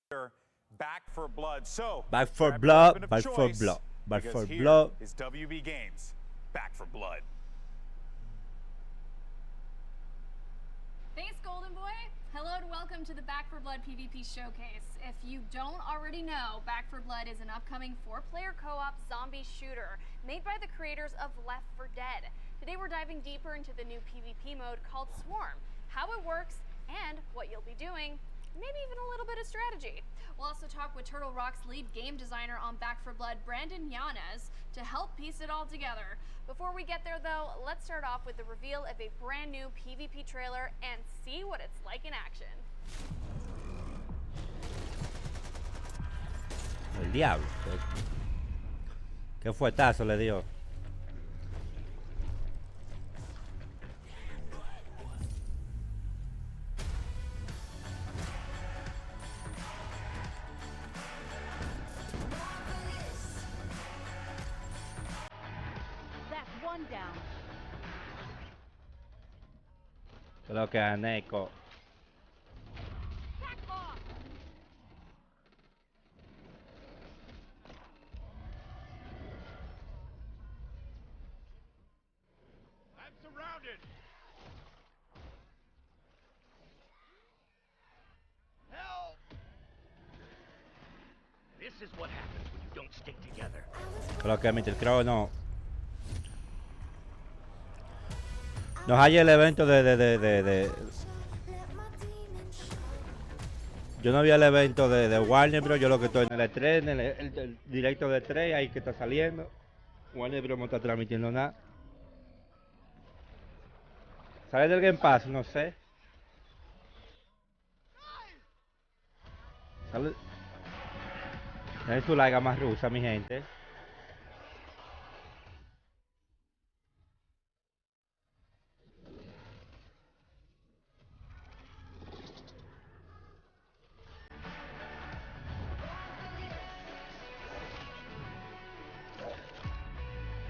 Back for blood. So back for blood, back for blood, back for blood. Is WB Games Back for Blood. Thanks, Golden Boy. Hello and welcome to the Back for Blood PvP Showcase. If you don't already know, Back for Blood is an upcoming 4-player co-op zombie shooter made by the creators of Left 4 Dead. Today we're diving deeper into the new PvP mode called Swarm, how it works, and what you'll be doing, maybe even a little bit of strategy. We'll also talk with Turtle Rock's lead game designer on Back for Blood, Brandon Yanez, to help piece it all together. Before we get there though, let's start off with the reveal of a brand new PvP trailer and see what it's like in action. El diablo. Qué fuetazo le dio. Creo que a Neko. I'm surrounded. Help! This is what happens when you don't stick together. Creo que Mr. Crow no. Nos haya el evento de Yo no vi el evento de Warner Bros. Yo lo que estoy en el E3, en el directo de E3, ahí que está saliendo. Warner Bros. No está transmitiendo nada. ¿Sale del Game Pass? No sé. Sale. Dejen su like más rusa, mi gente.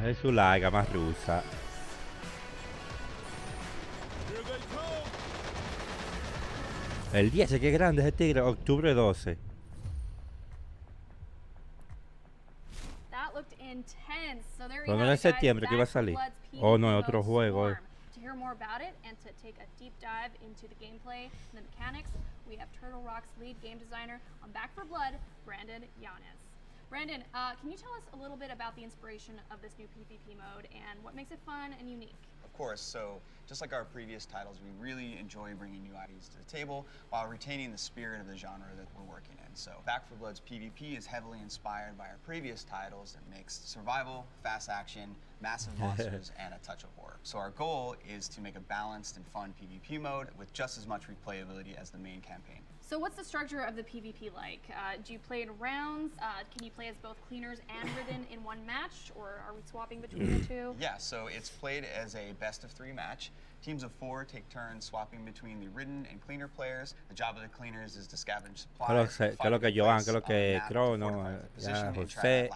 Es su larga más rusa. El 10, qué grande ese tigre, octubre 12. Pero no era en septiembre que iba a salir. Oh no, es otro juego. To hear more about it and to take a deep dive into the gameplay and the mechanics, we have Turtle Rock's lead game designer on Back for Blood, Brandon Yanez. Brandon, can you tell us a little bit about the inspiration of this new PvP mode and what makes it fun and unique? Of course, so just like our previous titles, we really enjoy bringing new ideas to the table while retaining the spirit of the genre that we're working in. So Back 4 Blood's PvP is heavily inspired by our previous titles that mix survival, fast action, massive monsters, and a touch of horror. So our goal is to make a balanced and fun PvP mode with just as much replayability as the main campaign. So what's the structure of the PvP like? Do you play in rounds? Can you play as both cleaners and ridden in one match, or are we swapping between the two? Yeah, so it's played as a best-of-3 match. Teams of 4 take turns swapping between the ridden and cleaner players. The job of the cleaners is to scavenge supplies, que lo que Joan, que lo que Crow, no, ya José,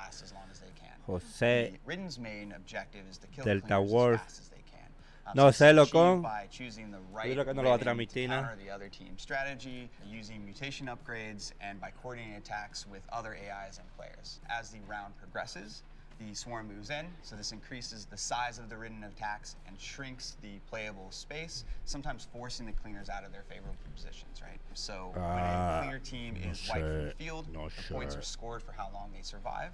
José, the ridden's main objective is to kill Delta cleaners Wolf. as fast as they can. No So sé, it's loco. achieved by choosing the right Yo creo que no lo va a ridden to transmitir, ¿no? counter the other team's strategy, using mutation upgrades, and by coordinating attacks with other AIs and players. As the round progresses, the swarm moves in, so this increases the size of the ridden attacks and shrinks the playable space, sometimes forcing the cleaners out of their favorable positions, right? So when a cleaner team is wiped from the field, the points are scored for how long they survive.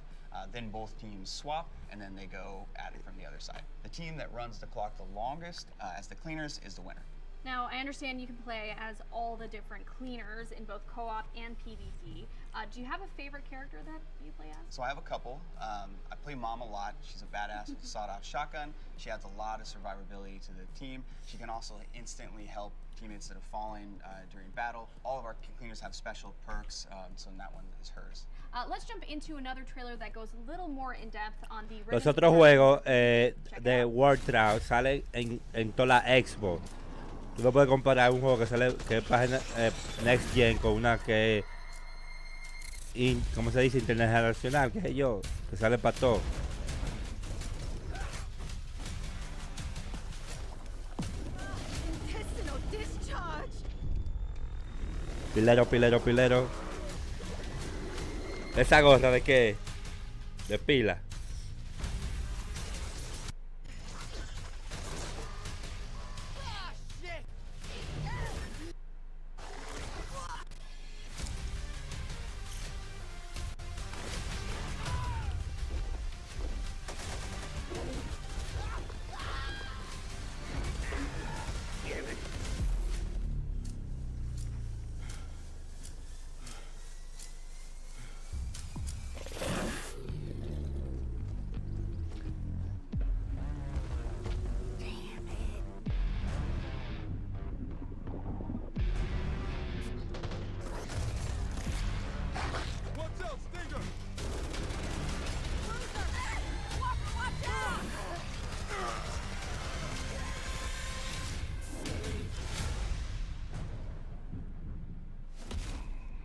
Then both teams swap, and then they go at it from the other side. The team that runs the clock the longest as the cleaners is the winner. Now, I understand you can play as all the different cleaners in both co-op and PvP. Do you have a favorite character that you play as? So I have a couple. I play Mom a lot. She's a badass with a sawed-off shotgun. She adds a lot of survivability to the team. She can also instantly help teammates that have fallen during battle. All of our cleaners have special perks, so that one is hers. Let's jump into another trailer that goes a little more in depth on the Los otros juegos de Warcraft salen en toda la Xbox. Tú no puedes comparar un juego que sale que es para Next Gen con una que ¿cómo se dice? Internacional, qué sé yo, que sale para todo. Pilero, pilero, pilero. ¿Esa gorra de qué? De pila.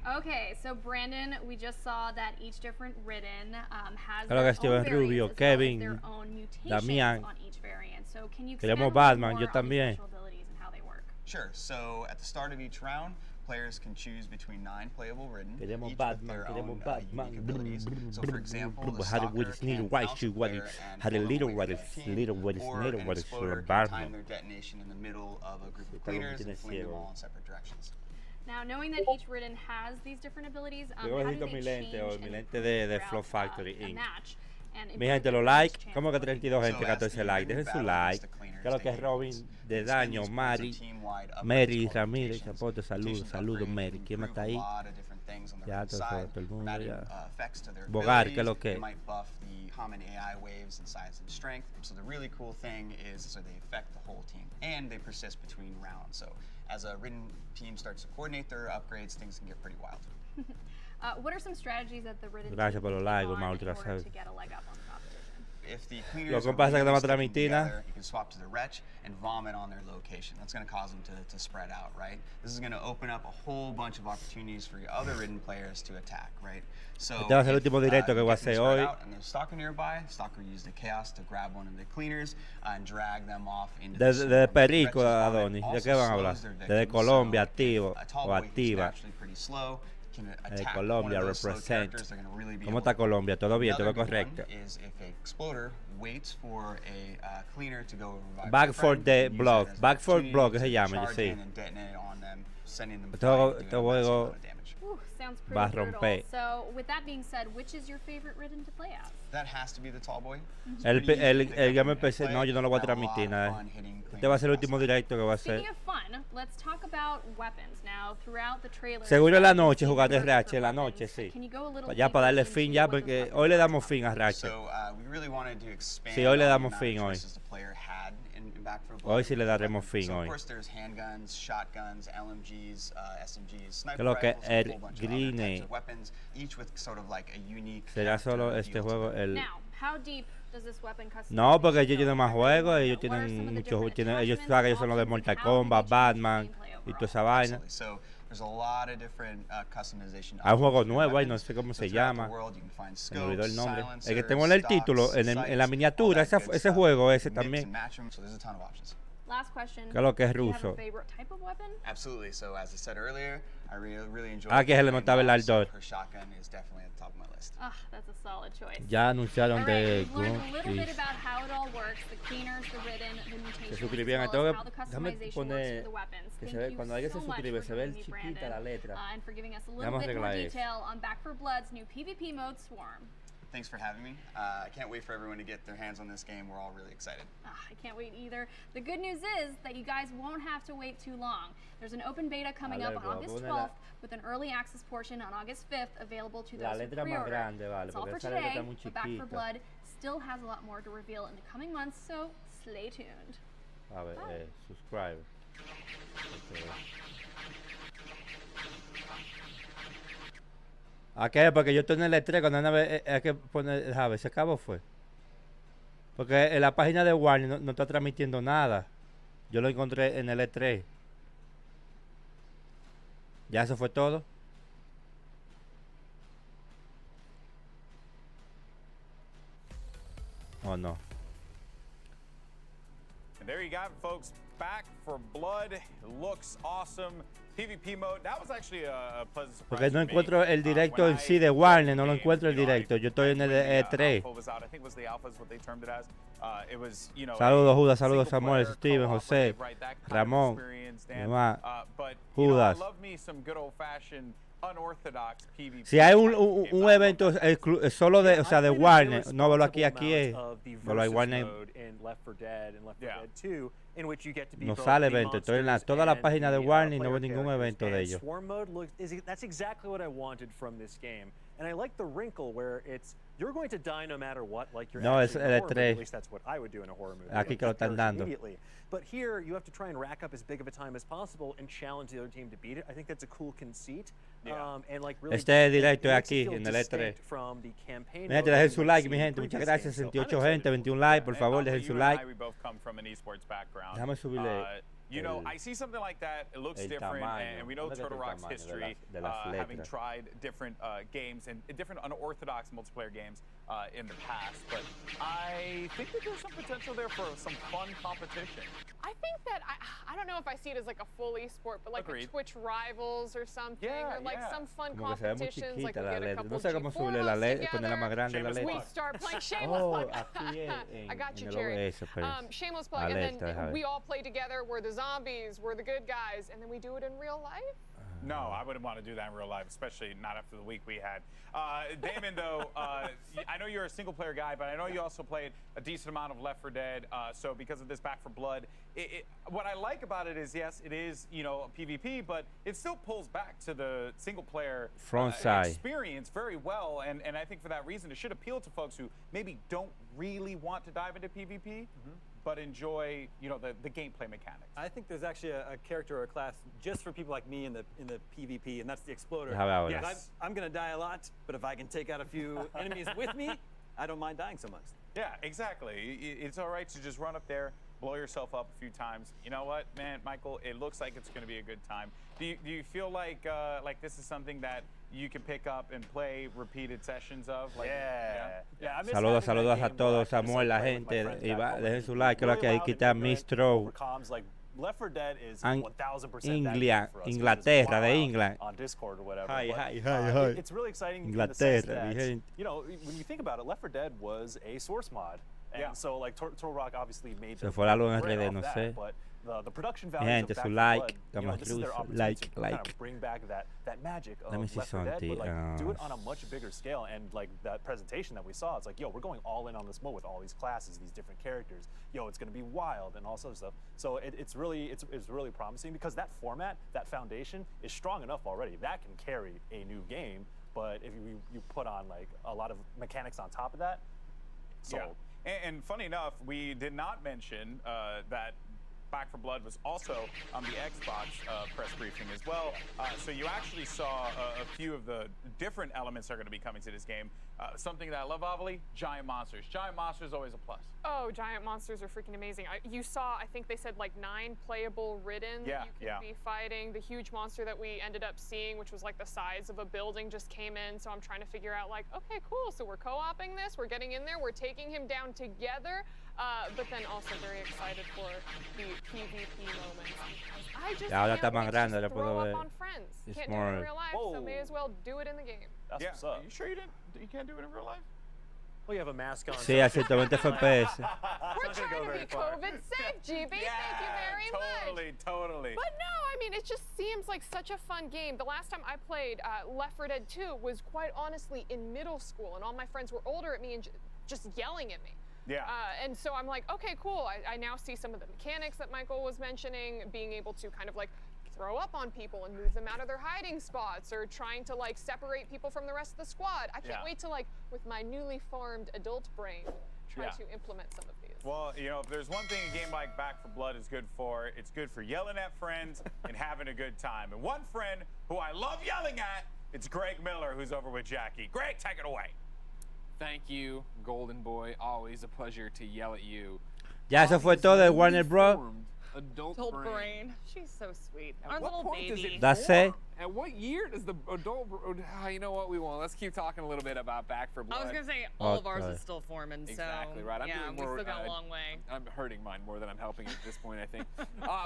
Okay, so Brandon, we just saw that each different Ridden has Claro their que Steven own Rubio, variants as well as Kevin, their own mutations Damián. on each variant. So can you Queremos expand a little Batman, more yo on these también. special abilities and how they work? Sure. So at the start of each round, players can choose between 9 playable Ridden, Queremos each Batman, with their queremos own Batman. unique abilities. So for example, the Had a Stalker little sneaker can white bounce shoe, a what player is and had a pull them little away what from is the team, little what is or little an what is exploder little can time Batman. their detonation in the middle of a group of Está lo que cleaners tiene and fling them ciego. all in separate directions. Now, knowing that each Ridden has these different abilities, Yo how voy a do decir con they mi lente change o and mi lente improve de throughout, Flow Factory a Inc. match and Mi improve gente, the los Ridden's like, chance como que of winning? 32 gente So que as the 14 like, Ridden dejen su battle like. against the cleaners, Que lo they que es gain Robin points. de They spend daño, these points on Mari, team-wide upgrades Mary, called Ramírez, mutations. Chapote, saludos, Mutations saludos, upgrade Mary. ¿Quién más improve está a ahí? lot of different things on the Ya, Ridden todo, side. todo el mundo, From adding ya. effects to their Bogar, ¿qué es abilities, lo que? they might buff the common AI waves in size and strength. So the really cool thing is so they affect the whole team and they persist between rounds. So as a Ridden team starts to coordinate their upgrades, things can get pretty wild. What are some strategies that the Ridden Gracias team por can los take likes, on Omar in order Ultrasound. to get a leg up on the competition? If the Lo cleaners que are pasa es que really estamos sticking transmitiendo. together, you can swap to the wretch and vomit on their location. That's going to cause them to spread out, right? This is going to open up a whole bunch of opportunities for your other Ridden players to attack, right? So Este va a ser el último directo que you voy a get them hacer spread hoy. out and there's Stalker nearby. Stalker used the chaos to grab one of the cleaners and drag them off into the Desde swarm. Perico, Wretch's vomit Adonis, ¿de also qué van a slows hablar? their Desde victims, Colombia, so activo if a tall o boy who's activa. naturally pretty slow can De attack Colombia, one of those slow represent. characters, they're gonna really be ¿Cómo able to está Colombia? ¿Todo bien? ¿Todo Another good one correcto? is if a exploder waits for a cleaner to go revive Back their for friend, the and use block. that as an Back for opportunity block, que to se llama, charge sí. in and detonate on them, sending them Este flying, juego- doing este a massive juego amount of damage. Ooh, sounds va a pretty brutal. romper. So, with that being said, which is your favorite Ridden to play as? That has to be the tall boy. It's El, pretty easy to pick el up gamer and PC, play. no, yo no lo voy a Have a lot transmitir of nada. fun hitting Este va a ser el cleaners último fast. directo que voy a hacer. Speaking of fun, let's talk about weapons. Now, throughout the trailer, Seguro en la noche jugar de Ratchet, en la noche, sí. Can you go a little Ya para darle deeper fin into ya, what those porque weapons hoy le are? damos fin a Ratchet. So we really wanted to expand Sí, hoy le on the damos amount fin of hoy. choices the player had in Back 4 Blood. Hoy sí le daremos fin So of hoy. course there's handguns, shotguns, LMGs, SMGs, sniper Que lo que rifles, a el whole bunch of other Green types of weapons, each with sort of like a unique Será character solo feel este to juego them. el... Now, how deep does this weapon customization No, porque ellos go? tienen más I really juegos, wanna ellos know, what are some tienen of the muchos, different tienen, ellos attachments, saben que son los de options, Mortal and how can they Kombat, change the Batman gameplay y overall? toda esa vaina. Absolutely. So there's a lot of different customization. Hay un juego options for nuevo ahí, weapons. no sé cómo So se throughout the llama. world, you can find Se me olvidó el scopes, nombre. El que silencers, tengo en el stocks, título, en la sights, miniatura, all that good ese stuff. juego ese Mix también. and match 'em, so there's a ton of options. Last question. Que lo que es Do you have a ruso. favorite type of weapon? Absolutely. So as I said earlier, I really enjoy. Ah, que se le playing notaba el Mom, so ardor. her shotgun is definitely at the top of my list. Ah, that's a solid choice. Ya anunciaron All right, de we've learned a little bit Gunfish. about how it all works, the cleaners, the Ridden, the mutations, suscribieron. as Tengo well que- as how the déjame customization poner works for the weapons. que se Thank ve- you cuando alguien se so much suscribe, for se ve joining me, chiquita la Brandon, letra. and for giving us a little Vamos a bit more arreglar eso. detail on Back 4 Blood's new PvP mode, Swarm. Thanks for having me. I can't wait for everyone to get their hands on this game. We're all really excited. Ah, I can't wait either. The good news is that you guys won't have to wait too long. There's an open beta coming up on Vale, August voy a poner 12th with an early access portion on August 5th available to La those who letra más pre-order. grande, vale, That's all porque for esa letra today, está muy but Back 4 chiquita. Blood still has a lot more to reveal in the coming months, so stay tuned. A ver, Bye. subscribe. Ok. ¿A qué? Porque yo estoy en el E3 cuando una vez hay que poner, a ver, se acabó fue. Porque en la página de Warner no está transmitiendo nada. Yo lo encontré en el E3. ¿Ya eso fue todo? ¿O no? There you got it, folks. Back for Blood. Looks awesome. PvP mode. That was actually a pleasant surprise. Porque no for me. encuentro el directo When en I sí de played Warner, no the lo game, encuentro el you know, directo. Yo estoy en el when the E3. alpha was out, I think it was the alpha is what they termed it as. It was, you know, Saludos, a Judas, saludos, single-player Samuel, Steven, co-op, José, right, that kind of Ramón, experience, Dan. demás. But, you know, I Judas. love me some good old-fashioned unorthodox PvP. Si hay un type of game. evento solo de, o sea, de I played a Warner, no velo aquí, irresponsible aquí es. amount of the No lo hay versus Warner. mode in Left 4 Dead and Left 4 Yeah. Dead 2, in which you get to be No both sale the evento, estoy en monsters toda la and página de the, Warner y no player veo ningún characters. evento de And ellos. Swarm mode that's exactly what I wanted from this game. And I like the wrinkle where it's you're going to die no matter what, like you're No, actually es in a el horror E3. movie. At least that's what I would do in a horror movie. Aquí I'd que lo just están perish dando. immediately. But here you have to try and rack up as big of a time as possible and challenge the other team to beat it. I think that's a cool conceit. Yeah. And like really Este directo it es makes it aquí, feel en el E3. distinct from the campaign Mi gente, mode dejen that su we like, might mi see in gente. Muchas previous gracias. games. So I'm 68 excited gente, for 21 it. like, por And favor, Pablo, dejen you su and like. I, we both come from an esports background. Déjame subirle You know, el- I see something like that. It looks el different, tamaño. and we know ¿Dónde está Turtle el Rock's tamaño de history, las- de las having letras? tried different games and different unorthodox multiplayer games in the past. But I think that there's some potential there for some fun competition. I think that I don't know if I see it as like a full esport, but like Agreed. a Twitch Rivals or something, Yeah, or like yeah. some fun Como que se ve muy competitions. Like chiquita we la get a letra. couple No sé cómo G4 subirle la letra, ponerla más grande la Shameless letra. We plug. start playing Shameless Oh, plug. aquí es I got en you, el Jerry. OBS, pues. Shameless plug, Alerta, and déjame then ver. we all play together. We're the zombies. We're the good guys, and then we do it in real life. No, I wouldn't want to do that in real life, especially not after the week we had. Damon, though, I know you're a single-player guy, but I know you also played a decent amount of Left 4 Dead. So because of this Back 4 Blood, what I like about it is, yes, it is, you know, PvP, but it still pulls back to the single-player Front side. experience very well. And I think for that reason, it should appeal to folks who maybe don't really want to dive into PvP, but enjoy, you know, the gameplay mechanics. I think there's actually a character or a class just for people like me in the PvP, and that's the Exploder. Déjame ahora. Yes. I'm gonna die a lot, but if I can take out a few enemies with me, I don't mind dying so much. Yeah, exactly. It's all right to just run up there, blow yourself up a few times. You know what, man, Michael? It looks like it's going to be a good time. Do you feel like this is something that you can pick up and play repeated sessions of? Like, Yeah, I miss Saludos, having saludos that a game where I todos, could just, Samuel, like, la play with my gente. friends Y back va, home. dejen It's su like, que lo really que hay loud que and está ignorant Mistro. over comms, like Left 4 Dead is Ang- 1000% that Inglia- game for us. It was Inglaterra, de wild England. on Discord or whatever. Hi, but, hi, hi, hi. It's really exciting in the Inglaterra, sense that, mi gente. you know, when you think about it, Left 4 Dead was a source mod. And Yeah. so like Turtle Rock obviously made Se the fue la luz en bread RD, off no that, sé. but the production Mi values gente, of su Back 4 like, Blood, you know, this is their Camasruso, opportunity to kind like. of bring back that magic of Let me see Left 4 Dead, but like do it something. on a much bigger scale. And like that presentation that we saw, it's like, yo, we're going all in on this mode with all these classes, these different characters. Yo, it's gonna be wild and all sorts of stuff. So it's really promising because that format, that foundation is strong enough already. That can carry a new game. But if you put on like a lot of mechanics on top of that, so Yeah. And funny enough, we did not mention that Back 4 Blood was also on the Xbox press briefing as well. So you actually saw a few of the different elements that are going to be coming to this game. Something that I love, Avali, giant monsters. Giant monsters always a plus. Oh, giant monsters are freaking amazing. You saw, I think they said like 9 playable ridden Yeah, that you yeah. could be fighting. The huge monster that we ended up seeing, which was like the size of a building, just came in. So I'm trying to figure out like, okay, cool. So we're co-oping this. We're getting in there. We're taking him down together. But then also very excited for the PvP moments. Because I just Ya, ahora can't está más wait to grande, just le puedo throw ver. up on friends. It's Can't do it more- in real life, so may Whoa. as well do it in the game. that's Yeah. what's up. Are you sure you can't do it in real life? Well, you have a mask on. Sí, a 120 FPS. We're not gonna trying go to very be far. COVID safe, GB. Thank you very much. Totally. But no, I mean, it just seems like such a fun game. The last time I played Left 4 Dead 2 was quite honestly in middle school, and all my friends were older at me and just yelling at me. Yeah. And so I'm like, okay, cool. I now see some of the mechanics that Michael was mentioning, being able to kind of like throw up on people and move them out of their hiding spots, or trying to like separate people from the rest of the squad. I can't Yeah. wait to like, with my newly formed adult brain, try Yeah. to implement some of these. Well, you know, if there's one thing a game like Back 4 Blood is good for, it's good for yelling at friends and having a good time. And one friend who I love yelling at, it's Greg Miller, who's over with Jackie. Greg, take it away. Thank you, Golden Boy. Always a pleasure to yell at you. Ya, eso fue todo de Warner Bros. adult Adult brain. brain. She's so sweet. At Our what little point does baby. it That's form? it. At what year does the adult? You know what? We won't. Let's keep talking a little bit about Back for Blood. I was gonna say all of ours Okay. is still forming, so Exactly right. I'm yeah, doing we more, still got a long way. I'm hurting mine more than I'm helping at this point, I think.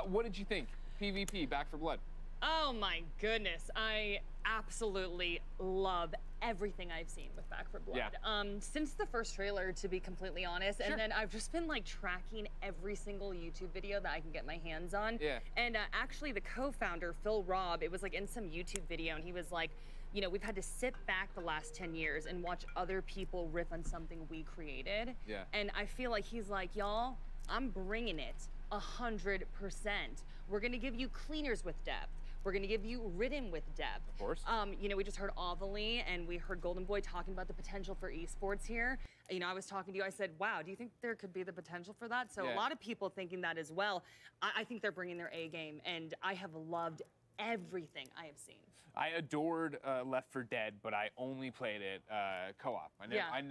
What did you think? PvP, Back for Blood. Oh my goodness, I absolutely love everything I've seen with Back for Blood. Yeah. Since the first trailer, to be completely honest, Sure. and then I've just been like tracking every single YouTube video that I can get my hands on. Yeah. And actually the co-founder, Phil Robb, it was like in some YouTube video and he was like, you know, we've had to sit back the last 10 years and watch other people riff on something we created. Yeah. And I feel like he's like, y'all, I'm bringing it 100%. We're gonna give you cleaners with depth. We're gonna give you ridden with depth. Of course. You know, we just heard Ovalie and we heard Golden Boy talking about the potential for esports here. You know, I was talking to you, I said, wow, do you think there could be the potential for that? So Yeah. a lot of people thinking that as well. I think they're bringing their A game and I have loved everything I have seen. I adored Left 4 Dead, but I only played it co-op. Yeah. I've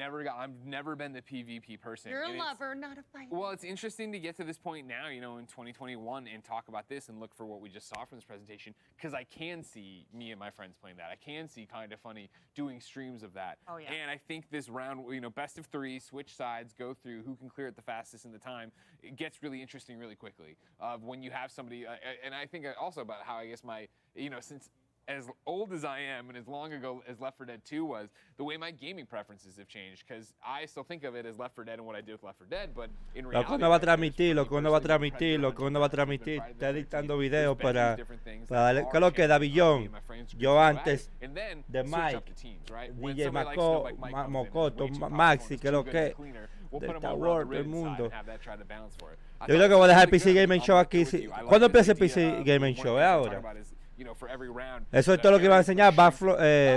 never been the PvP person. You're a and it's- lover, not a fighter. Well, it's interesting to get to this point now, you know, in 2021 and talk about this and look for what we just saw from this presentation, because I can see me and my friends playing that. I can see Kind of Funny doing streams of that. Oh, yeah. And I think this round, you know, best of 3, switch sides, go through who can clear it the fastest in the time, it gets really interesting really quickly. When you have somebody, and I think also about how I guess my, you know, since as old as I am and as long ago as Left 4 Dead 2 was, the way my gaming preferences have changed, because I still think of it as Left 4 Dead and what I do with Left 4 Dead, but in Lo reality, que uno va a I think it's transmitir, lo for que me uno va a personally, transmitir, lo que uno va a transmitir. Friday the Está 13th, editando there's videos been these para different things darle. that ¿Qué es are lo que da changing, Billón? me and my friends Yo go at antes it, and then de switch up Mike, the teams, right? When DJ somebody like Maco, Mike comes in and is Mocoto, way too powerful Maxi, and que is lo too good que and cleaner, we'll del put him over on Tower the del Ridden side mundo. and have that try to balance for it. I Yo creo thought que voy a dejar el really PC good. Gaming I'll Show be aquí. with you. I like ¿Cuándo this empieza el idea PC of Gaming one Show? of ¿Es the things I talk ahora? about is, you know, for every round, Eso es the todo lo que iba a areas enseñar. for Back, shoots,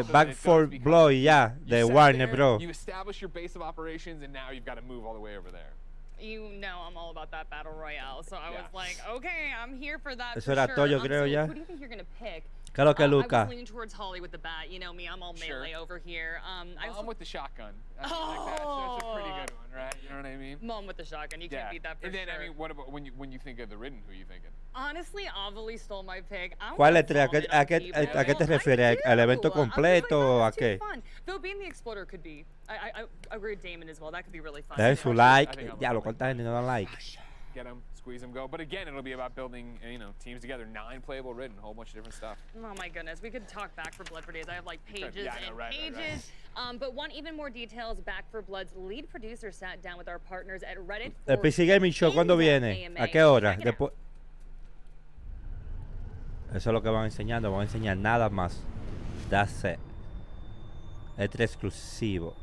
so Back that it for does become- Blood y ya, you de set Warner there, Bros. You establish your base of operations, and now you've got to move all the way over there. You know I'm all about that battle royale, so I Yeah. was like, okay, I'm here for that. Eso for era sure. Toyo, creo, so ya. Who do you think you're gonna pick? ¿Qué es lo que I Luca? was leaning towards Holly with the bat. You know me, I'm all Sure. melee over here. I'm with the shotgun. I mean, like that's a pretty good one, right? You know what I mean? Mom with the shotgun. You can't beat that for And then, sure. I mean, what about when you think of the Ridden? Who are you thinking? Honestly, Ovalie stole my pick. I'm ¿Cuál gonna E3? vomit ¿A on qué te people. refieres? I ¿Al evento do. I was like, completo o that a was too qué? fun. Though being the exploder could be. I agree with Damon as well. That could be really fun. Dejen su I like. think I'm Diablo, going ¿cuánta gente no da like? Get them, squeeze them, go. But again, it'll be about building, you know, teams together. 9 playable Ridden, a whole bunch of different stuff. Oh my goodness, we could talk Back for Blood for days. I have like pages Yeah, I know, and right, right, pages. right. But one even more details, Back for Blood's lead producer sat down with our partners at Reddit. El for PC Gaming Show, ¿cuándo in-depth viene? AMA. ¿A qué hora? Check it out. Después. Eso es lo que van enseñando. Van a enseñar nada más. That's it. E3 exclusivo.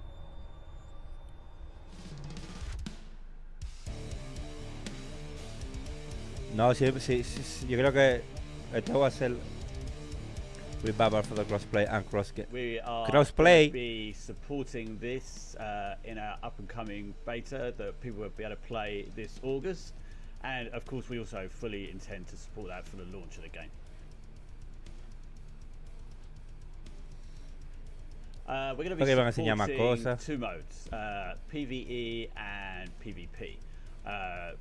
No, sí, yo creo que esto va a ser with Baba for the crossplay and cross-get. We are Crossplay. going to be supporting this in our up-and-coming beta that people will be able to play this August. And of course, we also fully intend to support that for the launch of the game. We're going to be Ok, van a enseñar más supporting cosas. 2 modes, PvE and PvP.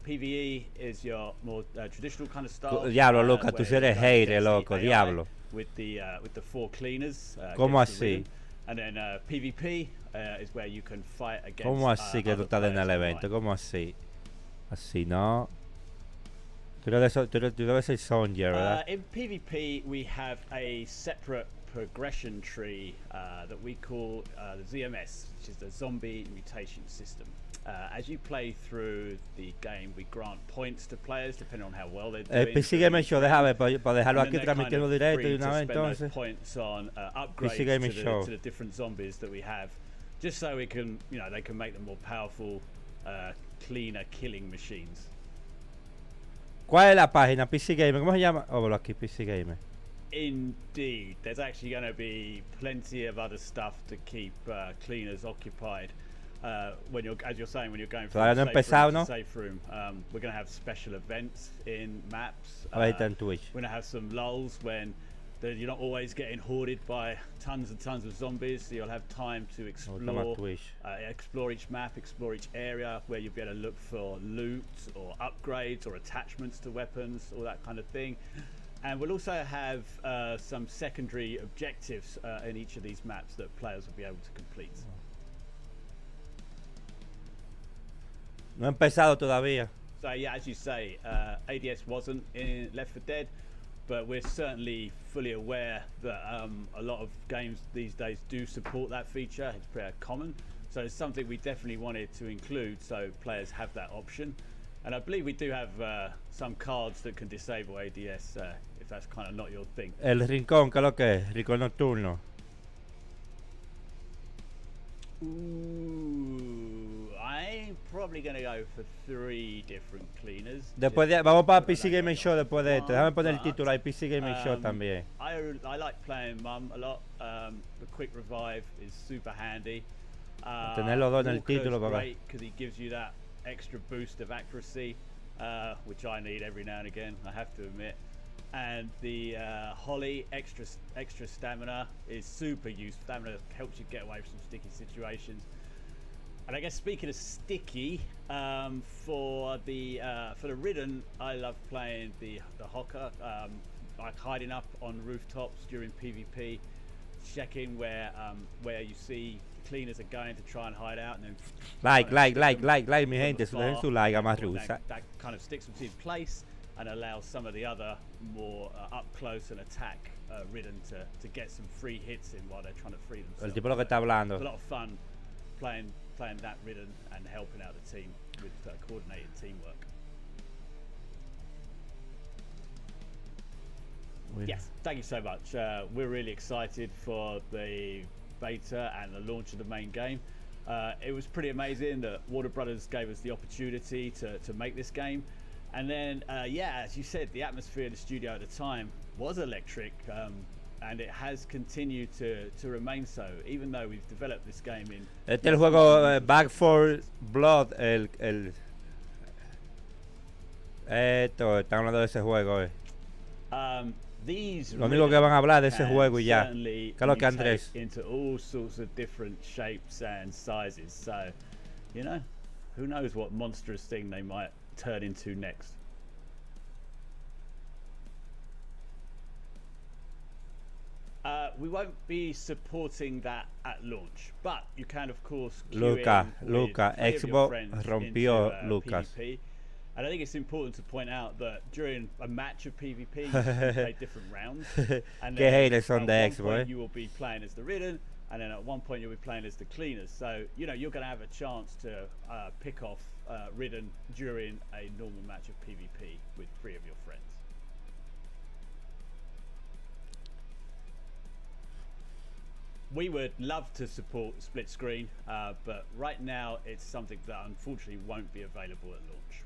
PvE is your more traditional kind of style. Diablo, Luca, tú where sí eres you're going hater, against the loco, AI diablo. With the 4 cleaners. ¿Cómo against the así? Ridden. And then PvP is where you can fight against. ¿Cómo así que tú other estás en players el evento? online. ¿Cómo así? Así no. Tú debes ser Sonja, ¿verdad? In PvP, we have a separate progression tree that we call the ZMS, which is the Zombie Mutation System. As you play through the game, we grant points to players depending on how well they're doing. El PC Gamer Show, déjame para dejarlo And aquí then they're transmitiendo kind of directo free de una to vez spend those entonces. points on upgrades Gaming to Show. the different zombies that we have, just so we can, you know, they can make them more powerful, cleaner killing machines. ¿Cuál es la página? PC Gamer, ¿cómo se llama? Oh, bueno, aquí PC Gamer. Indeed, there's actually going to be plenty of other stuff to keep cleaners occupied. When you're, as you're saying, when you're going from Todavía no ha safe room empezado, ¿no? to safe room, we're going to have special events in maps. A ver, está en Twitch. We're going to have some lulls when that you're not always getting hoarded by tons and tons of zombies, so you'll have time to explore each map, explore each area, where you'll be able to look for loot or upgrades or attachments to weapons, all that kind of thing. And we'll also have some secondary objectives in each of these maps that players will be able to complete. No he empezado todavía. So yeah, as you say, ADS wasn't in Left 4 Dead, but we're certainly fully aware that a lot of games these days do support that feature. It's pretty common, so it's something we definitely wanted to include so players have that option. And I believe we do have some cards that can disable ADS if that's kind of not your thing. El rincón, ¿qué es lo que es? Rincón nocturno. Ooh, I'm probably going to go for 3 different cleaners. Después vamos para PC Gaming Show después de esto. Déjame poner el título ahí, PC Gaming Show también. I like playing Mum a lot. The quick revive is super handy. Tener los dos en el Walker's título, papá. great because he gives you that extra boost of accuracy, which I need every now and again, I have to admit. And the Holly extra stamina is super useful. Stamina helps you get away from some sticky situations. And I guess speaking of sticky, for the Ridden, I love playing the Hocker, like hiding up on rooftops during PvP, checking where you see cleaners are going to try and hide out, and then Like, mi gente, dejen su like a más rusa. that kind of sticks them in place and allows some of the other more up close and attack Ridden to get some free hits in while they're trying to free themselves. El tipo lo que está hablando. It's a lot of fun playing that Ridden and helping out the team with coordinated teamwork. Yes, thank you so much. We're really excited for the beta and the launch of the main game. It was pretty amazing that Warner Brothers gave us the opportunity to make this game. And then, yeah, as you said, the atmosphere in the studio at the time was electric, and it has continued to remain so, even though we've developed this game in... Este es el juego Back 4 Blood, Esto, están hablando de ese juego, These Lo único que van a hablar de ese juego y ya. certainly ¿Qué es lo que, mutate Andrés? into all sorts of different shapes and sizes. So, you know, who knows what monstrous thing they might turn into next. We won't be supporting that at launch, but you can of course queue Luca, in with 3 of your Xbox friends rompió into, Lucas. PvP. And I think it's important to point out that during a match of PvP, you can play different rounds. And Que then haters on at the one Xbox, point eh? you will be playing as the Ridden, and then at one point you'll be playing as the Cleaners. So, you know, you're going to have a chance to pick off Ridden during a normal match of PvP with 3 of your friends. We would love to support split screen, but right now it's something that unfortunately won't be available at launch.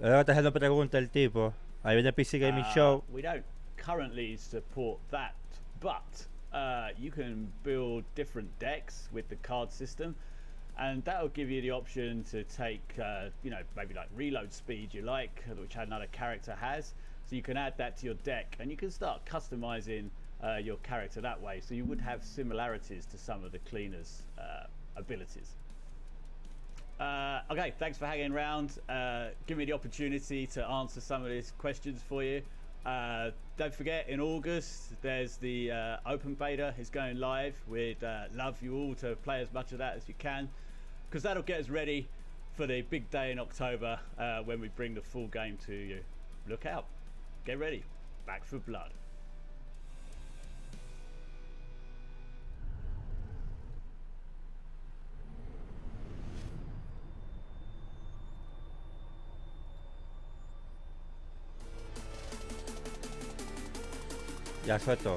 Ahora está haciendo pregunta el tipo. Ahí viene PC Gaming Show. We don't currently support that, but you can build different decks with the card system, and that'll give you the option to take, you know, maybe like reload speed you like, which another character has. So you can add that to your deck, and you can start customizing your character that way. So you would have similarities to some of the Cleaners' abilities. Okay, thanks for hanging around. Give me the opportunity to answer some of these questions for you. Don't forget, in August, there's the open beta. It's going live. We'd love you all to play as much of that as you can, because that'll get us ready for the big day in October when we bring the full game to you. Look out. Get ready. Back for Blood. Ya suelto.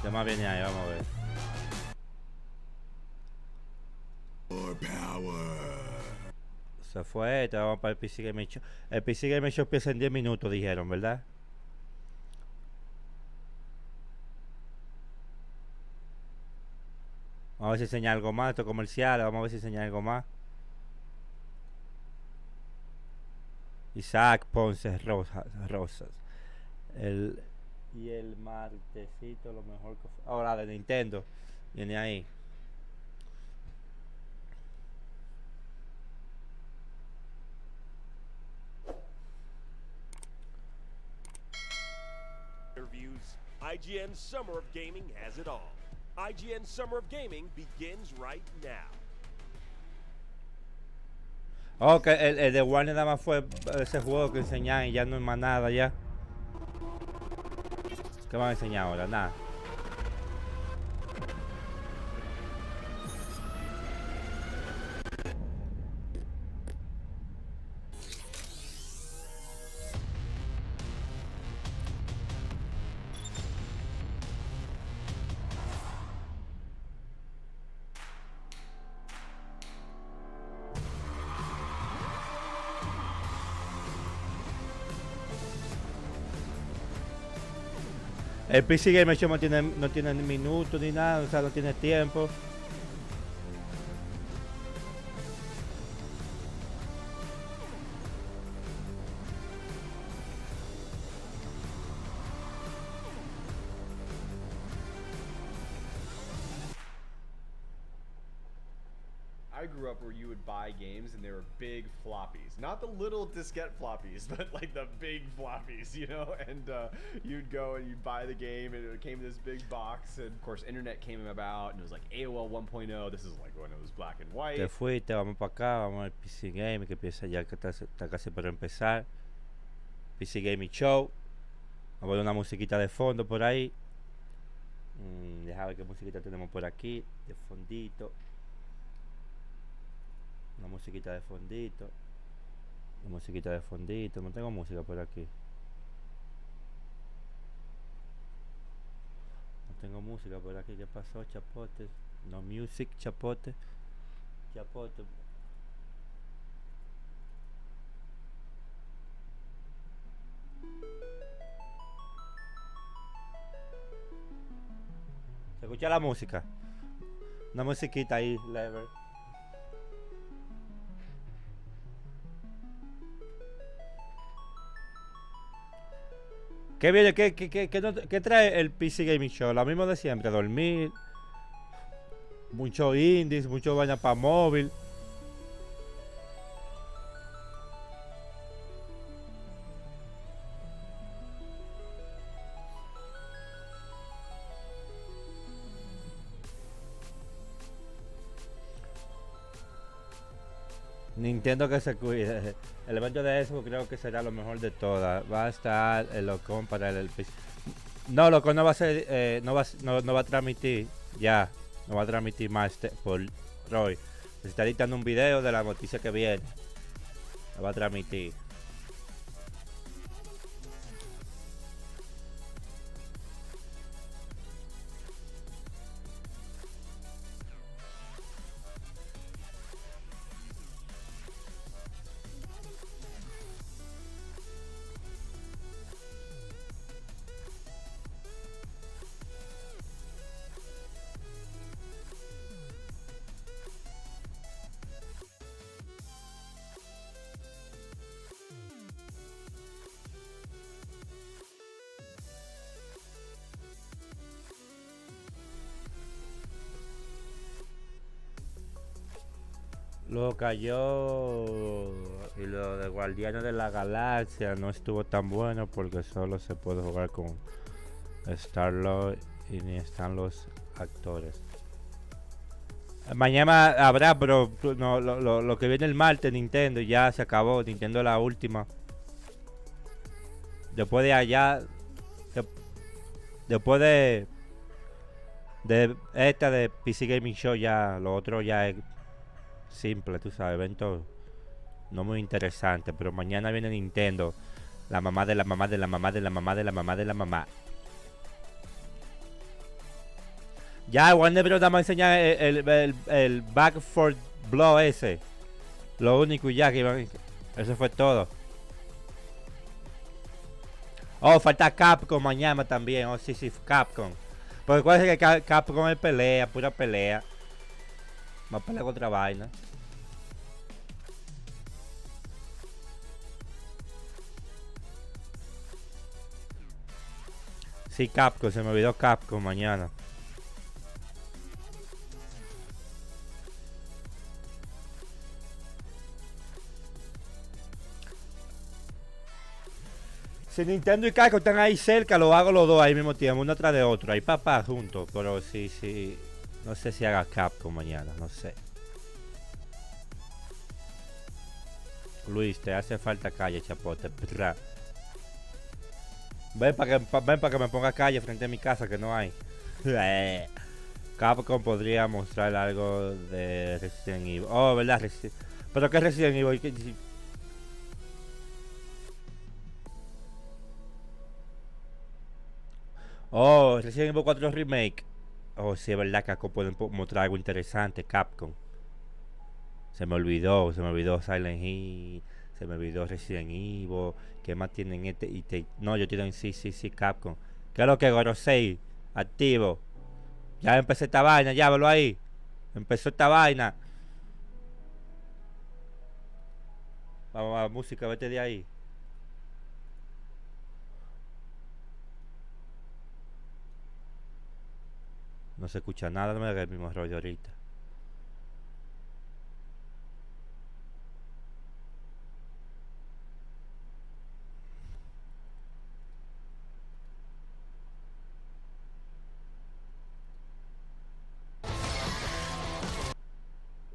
Ya más viene ahí, vamos a ver. Se fue, te vamos para el PC Gaming Show. El PC Gaming Show empieza en 10 minutos, dijeron, ¿verdad? Vamos a ver si enseña algo más, estos comerciales, vamos a ver si enseña algo más. Isaac Ponce Rosas. Y el martesito, lo mejor que fue. Ahora de Nintendo. Viene ahí. Interviews. IGN Summer of Gaming has it all. IGN Summer of Gaming begins right now. Ok, el de Warner nada más fue ese juego que enseñan y ya no es más nada ya. ¿Qué van a enseñar ahora? Nada. El PC Gamer Show no tiene ni minutos ni nada, o sea, no tiene tiempo. I grew up where you would buy games and they were big floppies. Not the little diskette floppies, but like the big floppies, you know? And you'd go and you'd buy the game and it came in this big box. And of course, internet came about and it was like AOL 1.0. This is like when it was black and white. Te fuiste, vamos para acá, vamos al PC Game, que empieza ya, que está casi por empezar. PC Gaming Show. Vamos a poner una musiquita de fondo por ahí. Deja ver qué musiquita tenemos por aquí, de fondito. Una musiquita de fondito. Una musiquita de fondito. No tengo música por aquí. No tengo música por aquí. ¿Qué pasó, Chapote? No music, Chapote. Chapote. ¿Se escucha la música? Una musiquita ahí, lever. ¿Qué viene? ¿Qué trae el PC Gaming Show? Lo mismo de siempre, dormir. Mucho indies, mucho vaina para móvil. Nintendo que se cuide. El evento de eso creo que será lo mejor de todas. Va a estar el Locón para el PC. No, Locón no va a ser, no va a transmitir ya. No va a transmitir más por Roy. Se está editando un video de la noticia que viene. Lo va a transmitir. Lo cayó y lo de Guardianes de la Galaxia no estuvo tan bueno porque solo se puede jugar con Star-Lord y ni están los actores. Mañana habrá, pero no, lo que viene el martes Nintendo ya se acabó. Nintendo es la última. Después de allá, después de esta de PC Gaming Show, ya lo otro ya es simple, tú sabes, evento no muy interesante. Pero mañana viene Nintendo, la mamá de la mamá de la mamá de la mamá de la mamá de la mamá. Ya Warner Bros. Vamos a enseñar el Back for Blood ese. Lo único ya que iban. Eso fue todo. Oh, falta Capcom mañana también. Oh, sí, Capcom. Porque cuál es que Capcom es pelea, pura pelea. Va a pelear contra vaina. Sí, Capcom, se me olvidó Capcom mañana. Si Nintendo y Capcom están ahí cerca, lo hago los dos ahí mismo tiempo, uno tras de otro, ahí papá juntos. Pero sí, no sé si haga Capcom mañana, no sé. Luis, te hace falta calle, chapote. Ven para que me ponga calle frente a mi casa, que no hay. Capcom podría mostrar algo de Resident Evil. Oh, ¿verdad? ¿Pero qué Resident Evil? Oh, Resident Evil 4 Remake. Oh, sí, es verdad que Capcom pueden mostrar algo interesante, Capcom. Se me olvidó Silent Hill. Se me olvidó Resident Evil. ¿Qué más tienen No, yo tienen sí, Capcom. ¿Qué es lo que Gorosei? Activo. Ya empecé esta vaina, ya, velo ahí. Empezó esta vaina. Vamos a la música, vete de ahí. No se escucha nada, no me haga el mismo rollo ahorita.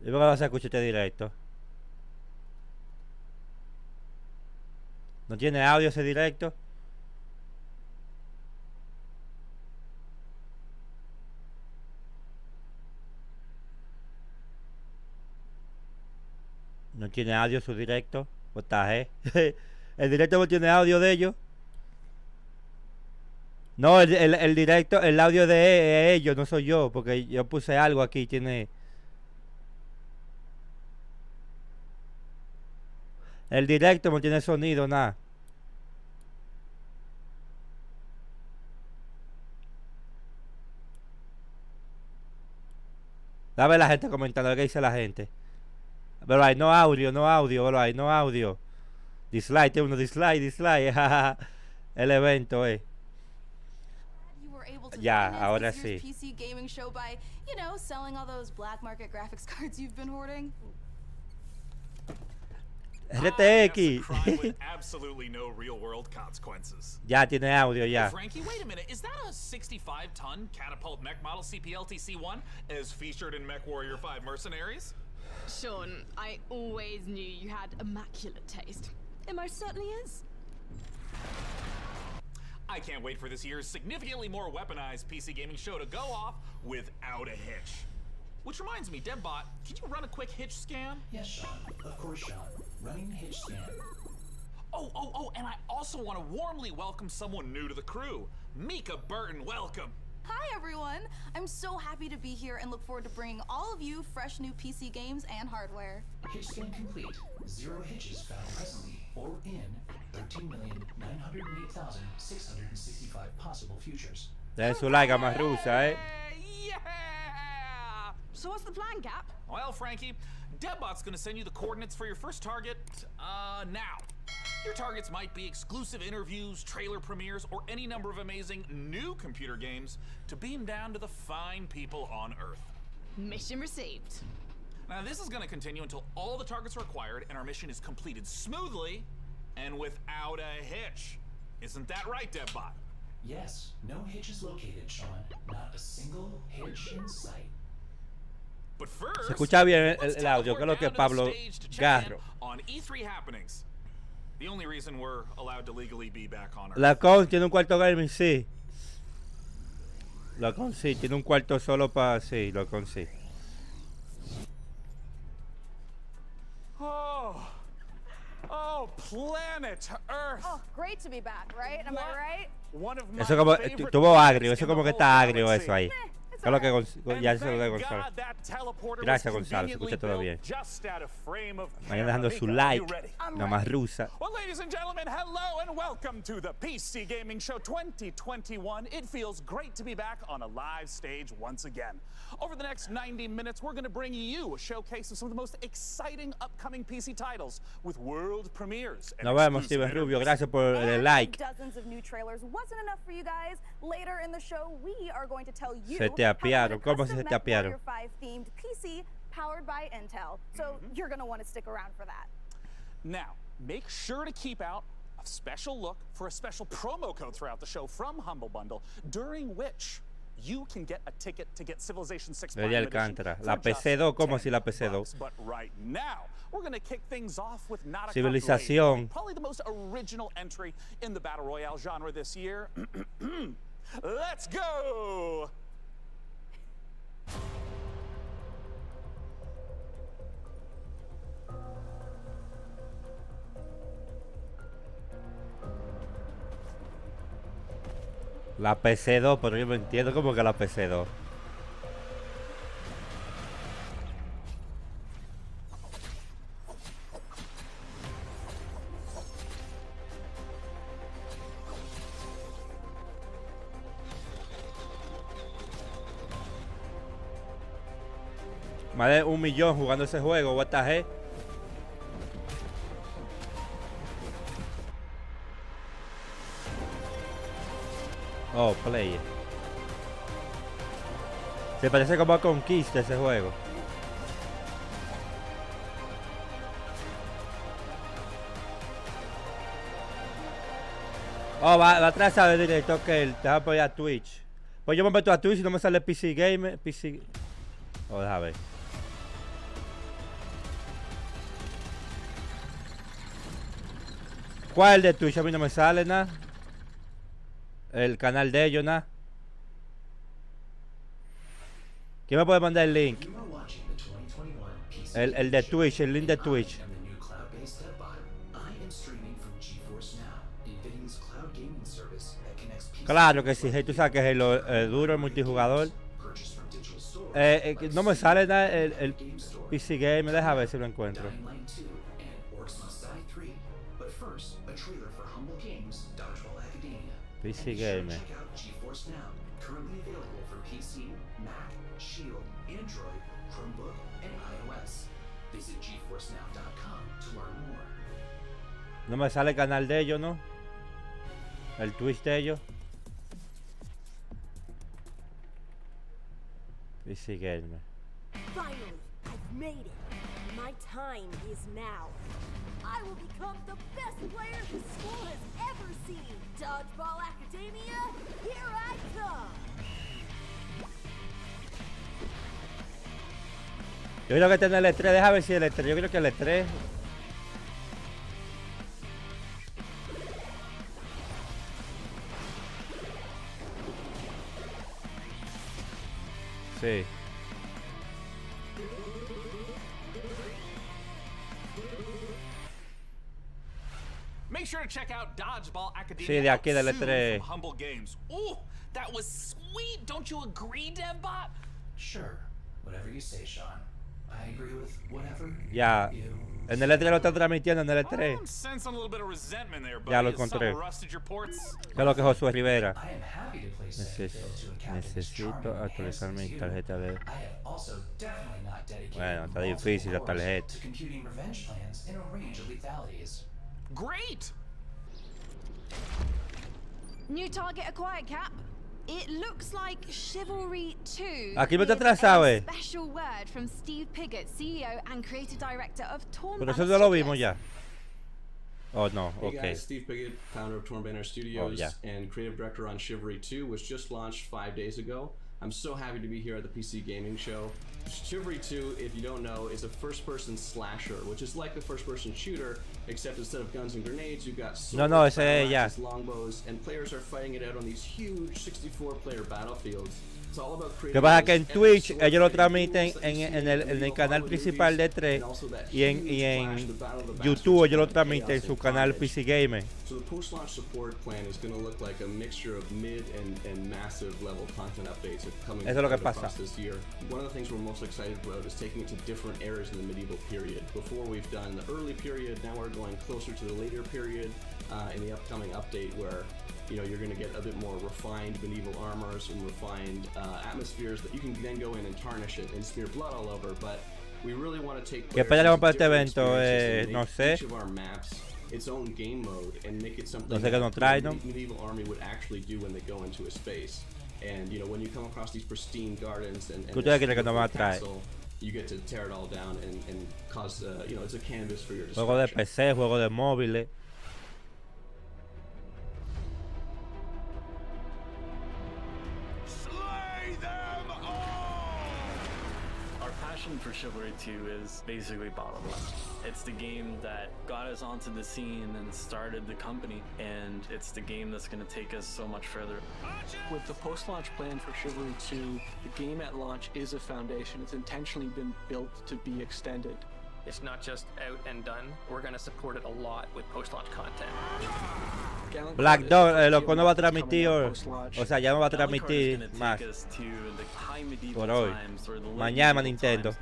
¿Y por qué no se escucha este directo? ¿No tiene audio ese directo? ¿No tiene audio su directo? ¿El directo no tiene audio de ellos? No, el directo, el audio de ellos, no soy yo, porque yo puse algo aquí, tiene... El directo no tiene sonido, nada. Dame la gente comentando qué dice la gente. Pero hay no audio, pero hay no audio. Dislike, tiene uno dislike. El evento, Ya, ahora sí. PC gaming show by, selling all those black market graphics cards you've been hoarding. RTX. with absolutely no real-world consequences. Ya tiene audio, ya. Hey, Frankie, wait a minute. Is that a 65-ton catapult mech model CPLTC-1 as featured in Mech Warrior 5 Mercenaries? Sean, I always knew you had immaculate taste. It most certainly is. I can't wait for this year's significantly more weaponized PC gaming show to go off without a hitch. Which reminds me, DevBot, can you run a quick hitch scan? Yes, Sean. Of course, Sean. Running hitch scan. Oh, and I also want to warmly welcome someone new to the crew. Mika Burton, welcome. Hi, everyone. I'm so happy to be here and look forward to bringing all of you fresh new PC games and hardware. Hitch scan complete. 0 hitches found presently or in 13,908,665 possible futures. Den su like a más rusa, So what's the plan, Cap? Well, Frankie, DevBot's gonna send you the coordinates for your first target, now. Your targets might be exclusive interviews, trailer premieres, or any number of amazing new computer games to beam down to the fine people on Earth. Mission received. Now, this is gonna continue until all the targets are acquired and our mission is completed smoothly and without a hitch. Isn't that right, DevBot? Yes, no hitches located, Sean. Not a single hitch in sight. But first, Se escucha bien let's el audio, que es lo que Pablo stage to check Garro. in on E3 happenings. The only reason we're allowed to legally be back on Earth. La Con tiene un cuarto gaming, sí. La Con sí, tiene un cuarto solo para... Sí, la Con sí. Oh, planet Earth. Oh, great to be back, right? Am I right? One of my Eso como... favorite Tuvo agrio, planets eso in como the que está whole agrio galaxy. eso ahí. ¿Qué es lo que ya se lo de Thank Gonzalo? God that teleporter Gracias, was Gonzalo. Se conveniently escucha todo built bien. just out of frame of Vayan dejando su camera. like. You ready? Nada más rusa. Well, ladies and gentlemen, hello and welcome to the PC Gaming Show 2021. It feels great to be back on a live stage once again. Over the next 90 minutes, we're going to bring you a showcase of some of the most exciting upcoming PC titles with world premieres. and Nos vemos, exclusive Steven Rubio. interviews. Gracias por el like. Dozens of new trailers wasn't enough for you guys. Later in the show, we are going to tell you Se te how to apiaron. get a ¿Cómo se custom te apiaron? MechWarrior 5 themed PC powered by Intel. So you're going to want to stick around for that. Now, make sure to keep out a special look for a special promo code throughout the show from Humble Bundle, during which you can get a ticket to get Civilization 6 Prime Debería Edition Alcántara. for La just PC2, ¿cómo si la $10. PC2? But right now, we're going to kick things off with not a Civilización. probably the most original entry in the Battle Royale genre this year. Let's go! La PC2, pero yo no entiendo cómo que la PC2. Más de 1 millón jugando ese juego, what the heck. Oh, play. Se parece como a Conquista ese juego. Oh, va atrás a ver directo que él te va a apoyar a Twitch. Pues yo me meto a Twitch y no me sale PC Gamer. PC. Oh, déjame ver. ¿Cuál es el de Twitch? A mí no me sale nada. El canal de ellos, nada. ¿Quién me puede mandar el link? El de Twitch, el link de Twitch. Claro que sí, tú sabes que es el duro, el multijugador. No me sale nada el PC Game, deja ver si lo encuentro. PC Game. No me sale el canal de ellos, ¿no? El Twitch de ellos. PC Game. Finally, I've made it. My time is now. I will become the best player the school has ever seen. Dodgeball Academia, here I come. Yo creo que tiene el E3, deja ver si el E3, yo creo que el E3. Sí. Make sure to check out Dodgeball Academia. Sí, de aquí del soon E3. from Humble Games. Ooh, that was sweet. Don't you agree, DevBot? Sure. Whatever you say, Sean. I agree with whatever. Ya. En el E3 lo están transmitiendo, en el E3. I'm sensing a little bit of resentment there, Ya lo buddy. Has encontré. something rusted your ports? ¿Qué es lo que Josué Rivera? I am happy to play second fiddle to a captain as Necesito charming and actualizar handsome mi as you. tarjeta de... I have also definitely not dedicated Bueno, está multiple difícil la hours tarjeta. to computing revenge plans in a range of lethalities. Great! New target acquired, Cap. It looks like Chivalry 2. Aquí me está with atrasado, a eh. special word from Steve Piggott, CEO and creative director of Torn Pero Banner eso ya lo Studios. vimos ya. Oh, no, Hey ok. guys, Steve Piggott, founder of Torn Banner Studios yeah. and creative director on Chivalry 2, was just launched 5 days ago. I'm so happy to be here at the PC Gaming Show. Chivalry 2, if you don't know, is a first-person slasher, which is like a first-person shooter, except instead of guns and grenades, you've got swords, No, ese battle es ya. axes, longbows, and players are fighting it out on these huge 64-player battlefields. It's all about ¿Qué pasa? Que en creating Twitch sword ellos lo fighting transmiten duels that you see en the el canal Hollywood principal de movies, 3 and also that y huge clash, en the Battle of the YouTube Bastards, ellos lo chaos transmiten en su and canal carnage. PC Gamer. So the post-launch support plan is going to look like a mixture of mid and massive level content updates coming Eso es lo que across pasa. this year. One of the things we're most excited about is taking it to different eras in the medieval period. Before we've done the early period, now we're going closer to the later period in the upcoming update where you're going to get a bit more refined medieval armors and refined atmospheres that you can then go in and tarnish it and smear blood all over. But we really want to take ¿Qué players esperamos into para este different evento? experiences and No make sé. each of our maps its own game mode and make it something No sé qué nos that trae, a ¿no? medieval army would actually do when they go into a space. And when you come across these pristine gardens and ¿Qué ustedes creen que nos va a traer? castle, you get to tear it all down and cause it's a canvas for your Juego de destruction. PC, juego de móviles. Our passion for Chivalry 2 is basically bottom line. It's the game that got us onto the scene and started the company, and it's the game that's going to take us so much further. With the post-launch plan for Chivalry 2, the game at launch is a foundation. It's intentionally been built to be extended. It's not just out and done. We're going to support it a lot with post-launch content. Black Dog, loco, no va a transmitir, o sea, ya no va a transmitir más por hoy. Mañana Nintendo.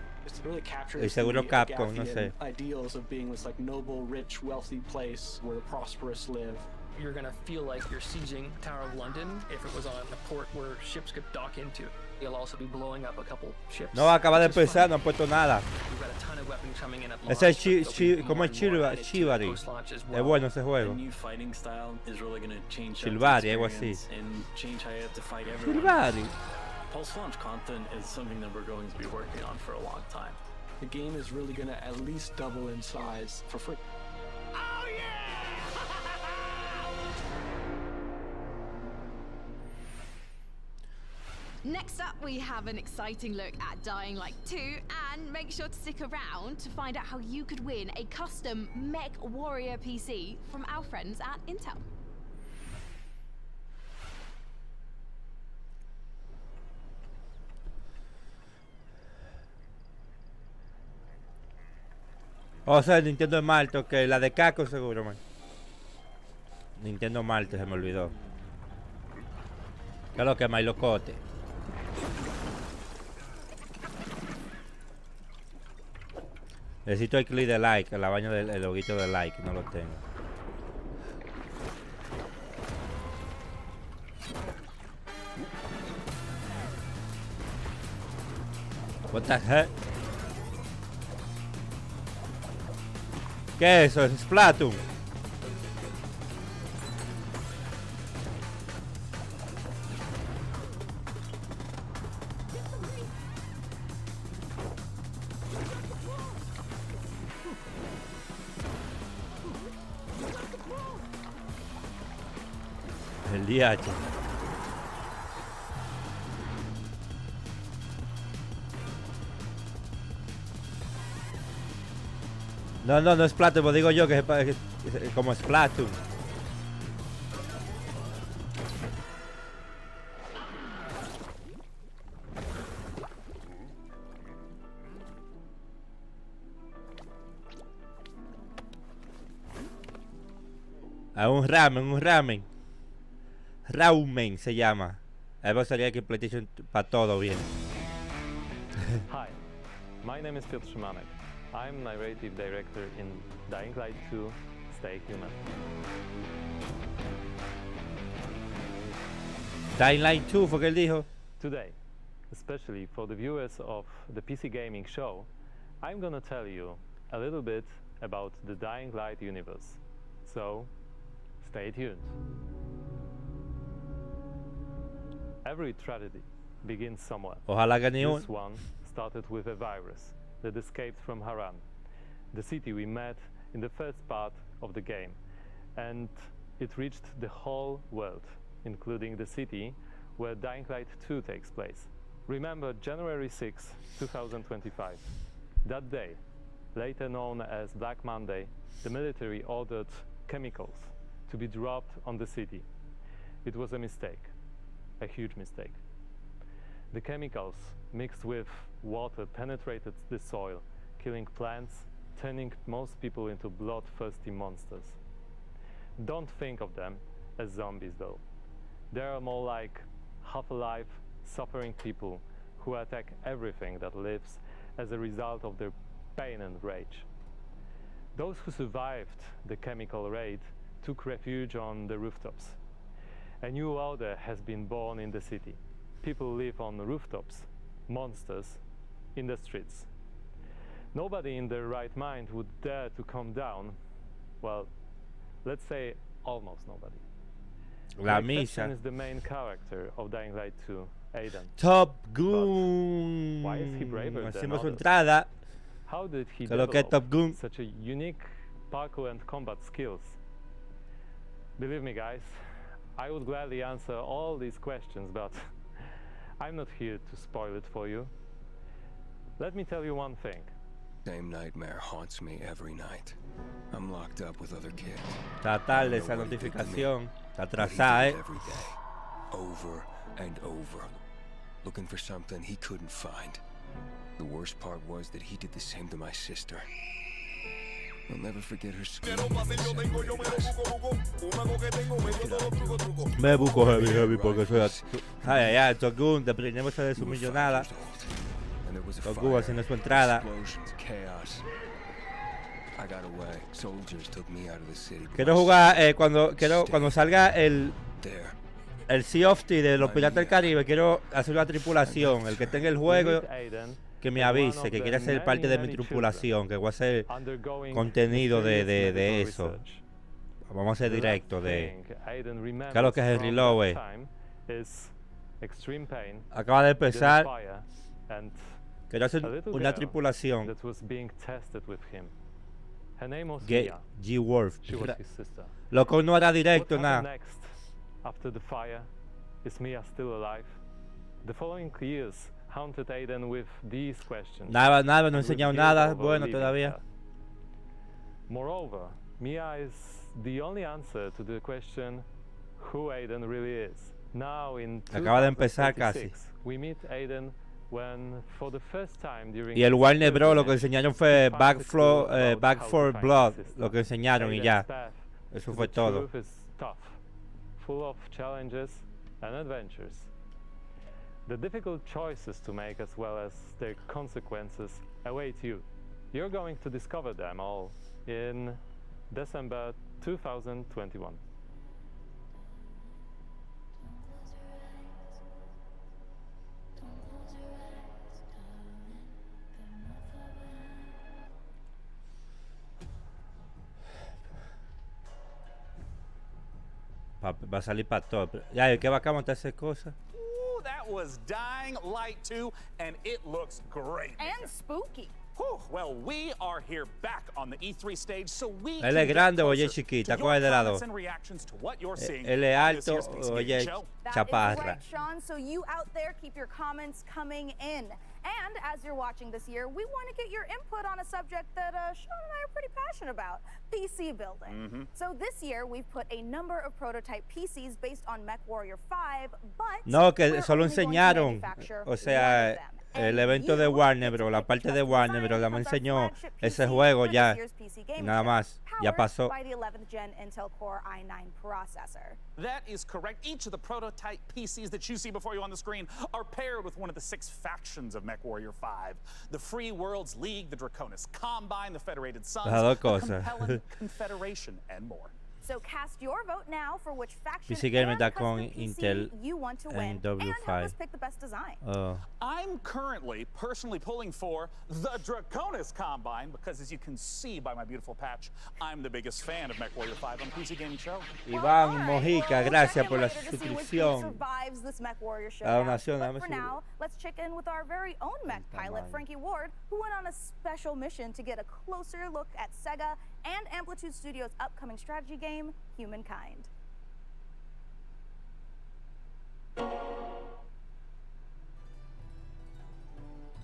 Y seguro Capcom, no sé. Ideals of being this like noble, rich, wealthy place where the prosperous live. You're gonna feel like you're sieging Tower of London if it was on a port where ships could dock into. You'll also be blowing up a couple ships. No, acaba de empezar, no han puesto nada. We've got a ton of weapons coming in at launch. Ese es but como es there'll be more and more added to Chivalry. post-launch as Es well. bueno ese The juego. new fighting style is really going to change Chivalry, algo así. and change how you have to fight everyone. Chivalry. Post-launch content is something that we're going to be working on for a long time. The game is really gonna at least double in size for free. Next up, we have an exciting look at Dying Light 2, and make sure to stick around to find out how you could win a custom Mech Warrior PC from our friends at Intel. O sea, Nintendo de Marte, ok, la de Caco seguro, man. Nintendo Marte, se me olvidó. ¿Qué es lo que más locote? Necesito el clic de like, la vaina del loguito de like, no lo tengo. What the heck? ¿Qué es eso? ¿Es Splatoon? El DH. No, no, no es Splatoon, pues digo yo que es como Splatoon. A un ramen. Raumen se llama. Ahí sería que PlayStation para todo bien. Hi, my name is Piotr Szymanek. I'm narrative director in Dying Light 2, Stay Human. Dying Light 2 fue que él dijo. Today, especially for the viewers of the PC Gaming Show, I'm gonna tell you a little bit about the Dying Light universe. So, stay tuned. Every tragedy begins somewhere. Ojalá que ni This un. one started with a virus that escaped from Haran, the city we met in the first part of the game, and it reached the whole world, including the city where Dying Light 2 takes place. Remember January 6, 2025. That day, later known as Black Monday, the military ordered chemicals to be dropped on the city. It was a mistake, a huge mistake. The chemicals mixed with water penetrated the soil, killing plants, turning most people into bloodthirsty monsters. Don't think of them as zombies though. They are more like half-alive, suffering people who attack everything that lives as a result of their pain and rage. Those who survived the chemical raid took refuge on the rooftops. A new order has been born in the city. People live on the rooftops, monsters in the streets. Nobody in their right mind would dare to come down. Well, let's say almost nobody. La The misa. exception is the main character of Dying Light 2, Aiden. Top Gun. Why is he braver than Hacemos su others? entrada. How did he Que lo que es Top Gun. develop such a unique parkour and combat skills? Believe me, guys, I would gladly answer all these questions, but I'm not here to spoil it for you. Let me tell you one thing. Same nightmare haunts me every night. I'm locked up with other kids. Está tarde esa notificación. Está atrasada, Every day, over and over, looking for something he couldn't find. The worst part was that he did the same to my sister. I'll never forget her scream. Me busco heavy porque soy... Ay, ay, ay, Top Gun, desprendémonos de su millonada. Top Gun haciendo su entrada. Explosions, chaos. I got away. Soldiers took me out of the city. Quiero jugar cuando salga el Sea of Thieves de los Piratas del Caribe. Quiero hacer una tripulación. El que tenga el juego, que me avise, que quiera ser parte de mi tripulación, que voy a hacer contenido de eso. Vamos a hacer directo de ¿qué es lo que es el reload? Acaba de empezar. Quiero hacer una tripulación. G-Wolf. Loco, no hará directo nada. After the fire, is Mia still alive? The following years haunted Aiden with these questions. Nada, no he enseñado nada bueno todavía. Moreover, Mia is the only answer to the question who Aiden really is. Now in Acaba de empezar casi. 2036, we meet Aiden when for the first time during Y el his Warner Bros. Lo que pilgrimage, enseñaron fue he Back finds a clue about for how to find Blood. his sister. Lo que enseñaron y Aiden's ya. path Eso to fue the todo. truth is tough, full of challenges and adventures. The difficult choices to make as well as their consequences await you. You're going to discover them all in December 2021. Va a salir para todo. Ya, ¿qué va a montar esas cosas? Ooh, that was Dying Light 2, and it looks great. And spooky. Whew, well, we are here back on the E3 stage, so we Él can es get grande o ella closer es chiquita. to ¿Cuál es de your las comments dos? and reactions to what you're seeing Él es on this alto year's PC o Gaming ella es Show. That is chaparra. right, Sean. So you out there, keep your comments coming in. And as you're watching this year, we want to get your input on a subject that Sean and I are pretty passionate about, PC building. So this year, we've put a number of prototype PCs based on MechWarrior 5, but No, que we're solo only going to enseñaron. manufacture O sea, el evento de Warner Bros. La parte de Warner Bros. La me enseñó ese juego ya. Nada más. Ya pasó. by the 11th gen Intel Core i9 processor. That is correct. Each of the prototype PCs that you see before you on the screen are paired with one of the 6 factions of MechWarrior 5. The Free Worlds League, the Draconis Combine, the Federated Sons, Las dos the cosas. Compelling Confederation, and more. So cast your vote now for which faction PC Gamer and está custom con PC Intel you want to win, NW5. and help us pick the best design. Oh. I'm currently personally pulling for the Draconis Combine because, as you can see by my beautiful patch, I'm the biggest fan of MechWarrior 5 on the PC Gaming Show. Iván Mojica, gracias por la suscripción. Survives this MechWarrior show. La donación, But dame for su- now, let's check in with our very own mech pilot, Frankie Ward, who went on a special mission to get a closer look at Sega and Amplitude Studios' upcoming strategy game, Humankind.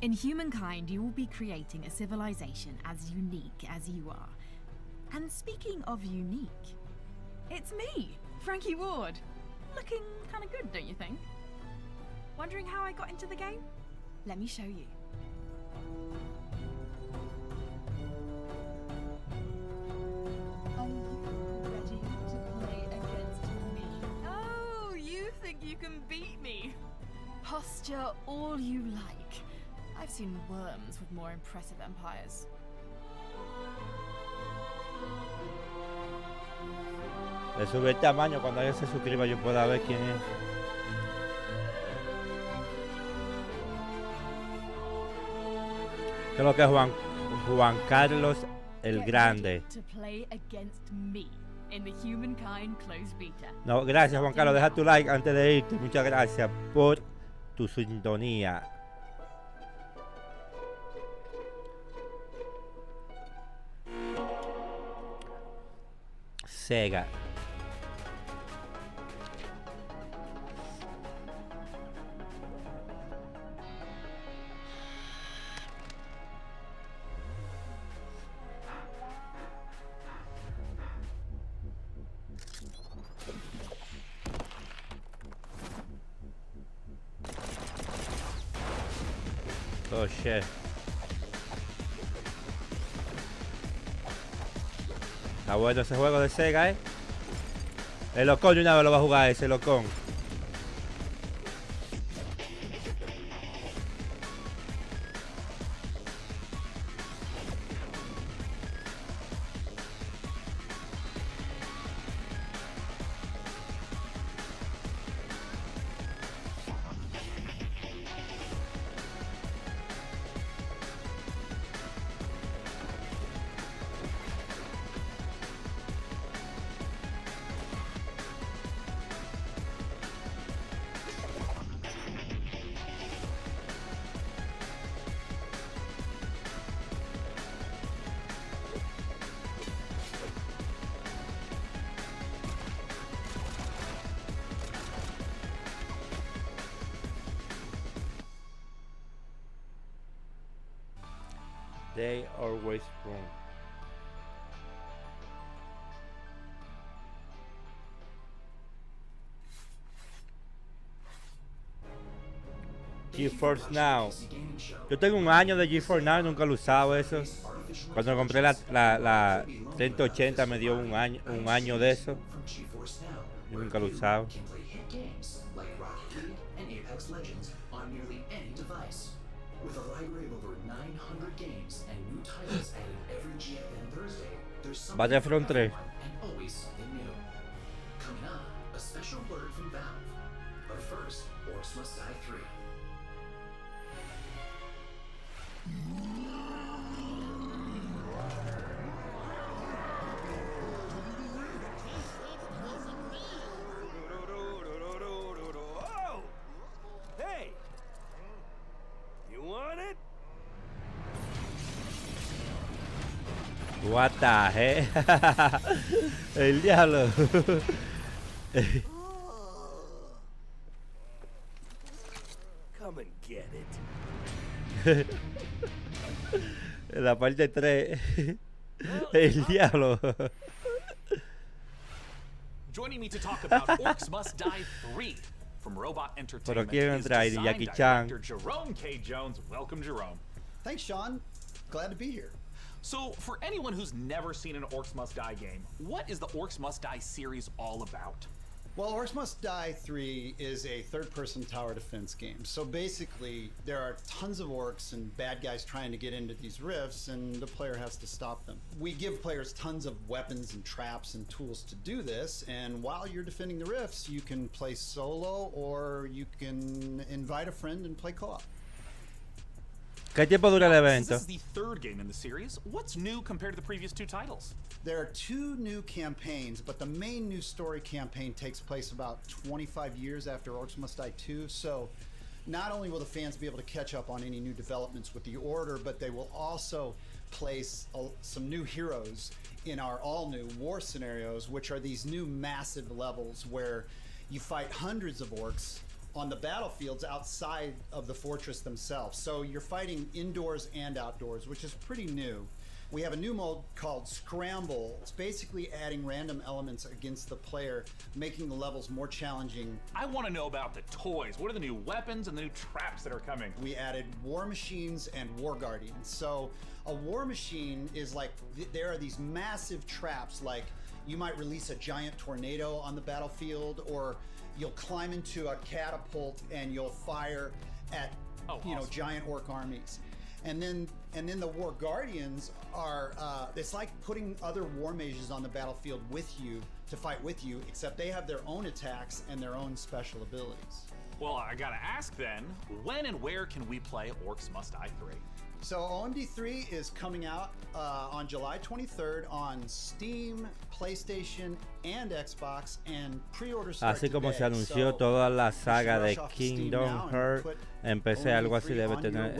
In Humankind, you will be creating a civilization as unique as you are. And speaking of unique, it's me, Frankie Ward. Looking kind of good, don't you think? Wondering how I got into the game? Let me show you. Are you ready to play against me? Oh, you think you can beat me? Posture all you like. I've seen worms with more impressive empires. Le sube el tamaño cuando alguien se suscriba, yo pueda ver quién es. Creo que es Juan Carlos el Grande. To play against me in the Humankind closed beta. No, gracias Juan Carlos, deja tu like antes de irte. Muchas gracias por tu sintonía. Sega. Oh shit. Está bueno ese juego de Sega, El Locón de una vez lo va a jugar ese Locón. They always wrong. GeForce Now. Yo tengo un año de GeForce Now y nunca lo he usado eso. Cuando compré la 3080 me dio un año de eso. Y nunca lo he usado. With a library of over 900 games and new titles added every GFN Thursday, there's something Battlefront 3. and always something new. Coming up, a special word from Valve. But first, Orcs Must Die 3. Oh! Hey! You want it? What the heck? El diablo. Come and get it. En la parte 3. El diablo. Joining me to talk about Orcs Must Die 3 from Robot Entertainment quiero is entrar, design Jackie Chan. director Jerome K. Jones. Welcome, Jerome. Thanks, Sean. Glad to be here. So, for anyone who's never seen an Orcs Must Die game, what is the Orcs Must Die series all about? Well, Orcs Must Die 3 is a third-person tower defense game. So basically, there are tons of orcs and bad guys trying to get into these rifts, and the player has to stop them. We give players tons of weapons and traps and tools to do this, and while you're defending the rifts, you can play solo or you can invite a friend and play co-op. ¿Qué tiempo dura el Since evento? this is the third game in the series, what's new compared to the previous two titles? There are 2 new campaigns, but the main new story campaign takes place about 25 years after Orcs Must Die 2, so not only will the fans be able to catch up on any new developments with the Order, but they will also place some new heroes in our all-new war scenarios, which are these new massive levels where you fight hundreds of orcs on the battlefields outside of the fortress themselves. So you're fighting indoors and outdoors, which is pretty new. We have a new mode called Scramble. It's basically adding random elements against the player, making the levels more challenging. I want to know about the toys. What are the new weapons and the new traps that are coming? We added war machines and war guardians. So a war machine is like, there are these massive traps, like you might release a giant tornado on the battlefield, or you'll climb into a catapult and you'll fire at giant orc armies. And then the war guardians are it's like putting other war mages on the battlefield with you to fight with you, except they have their own attacks and their own special abilities. Well, I gotta ask then, when and where can we play Orcs Must Die 3? So OMD 3 is coming out on July 23rd on Steam, PlayStation, and Xbox, and pre-orders start Así como today. se anunció toda la saga de Kingdom Hearts en PC, algo así debe tener.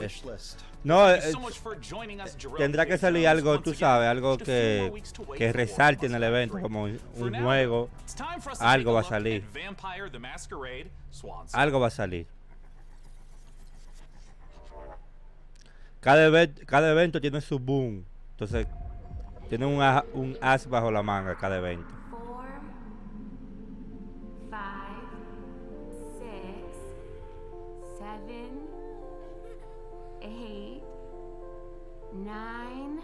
No, tendrá que salir algo, tú sabes, algo que resalte en el evento, como un juego. Algo va a salir. Algo va a salir. Cada evento tiene su boom. Entonces, tiene un as bajo la manga cada evento. 4, 5, 6, 7, 8, 9.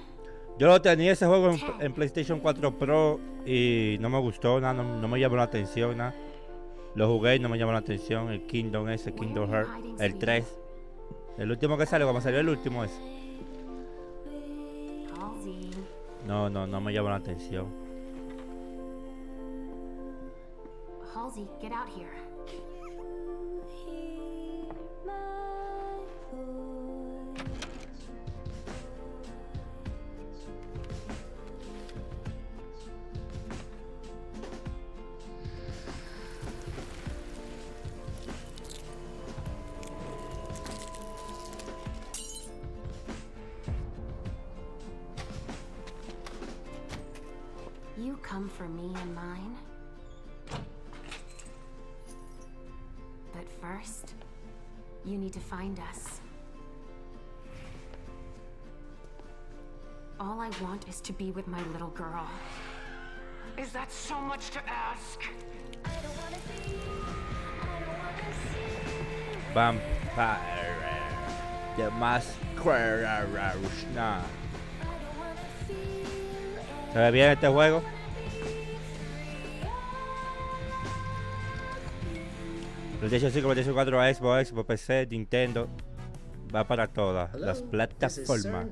Yo lo tenía ese juego en PlayStation 4 Pro y no me gustó, nada, no me llamó la atención, nada. Lo jugué y no me llamó la atención. El Kingdom Hearts, el 3. El último que sale, como salió el último es. No me llamó la atención. Halsey, get out here. You come for me and mine. But first, you need to find us. All I want is to be with my little girl. Is that so much to ask? Vampire. The Masquerade. ¿Se ve bien este juego? PlayStation 5, PlayStation 4, Xbox, PC, Nintendo. Va para todas las plataformas.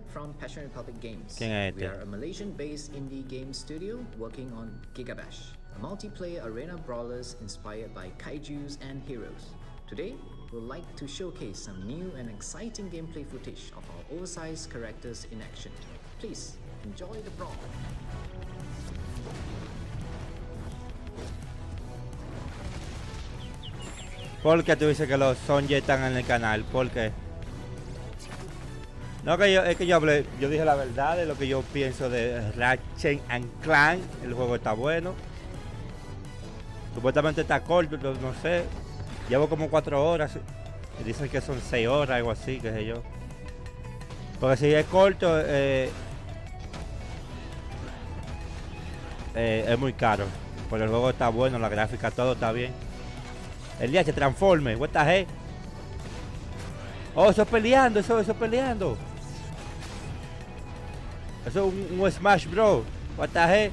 ¿Quién es este? We are a Malaysian-based indie game studio working on Gigabash, a multiplayer arena brawlers inspired by kaijus and heroes. Today, we'd like to showcase some new and exciting gameplay footage of our oversized characters in action. Please enjoy the brawl. ¿Por qué tú dices que los Sonje están en el canal? ¿Por qué? No, que yo dije la verdad de lo que yo pienso de Ratchet & Clank. El juego está bueno. Supuestamente está corto, no sé. Llevo como 4 horas. Y dicen que son 6 horas, algo así, qué sé yo. Porque si es corto, es muy caro. Pero el juego está bueno, la gráfica, todo está bien. El día se transforme, what the heck. Oh, eso es peleando, eso es peleando. Eso es un Smash Bros. What the heck.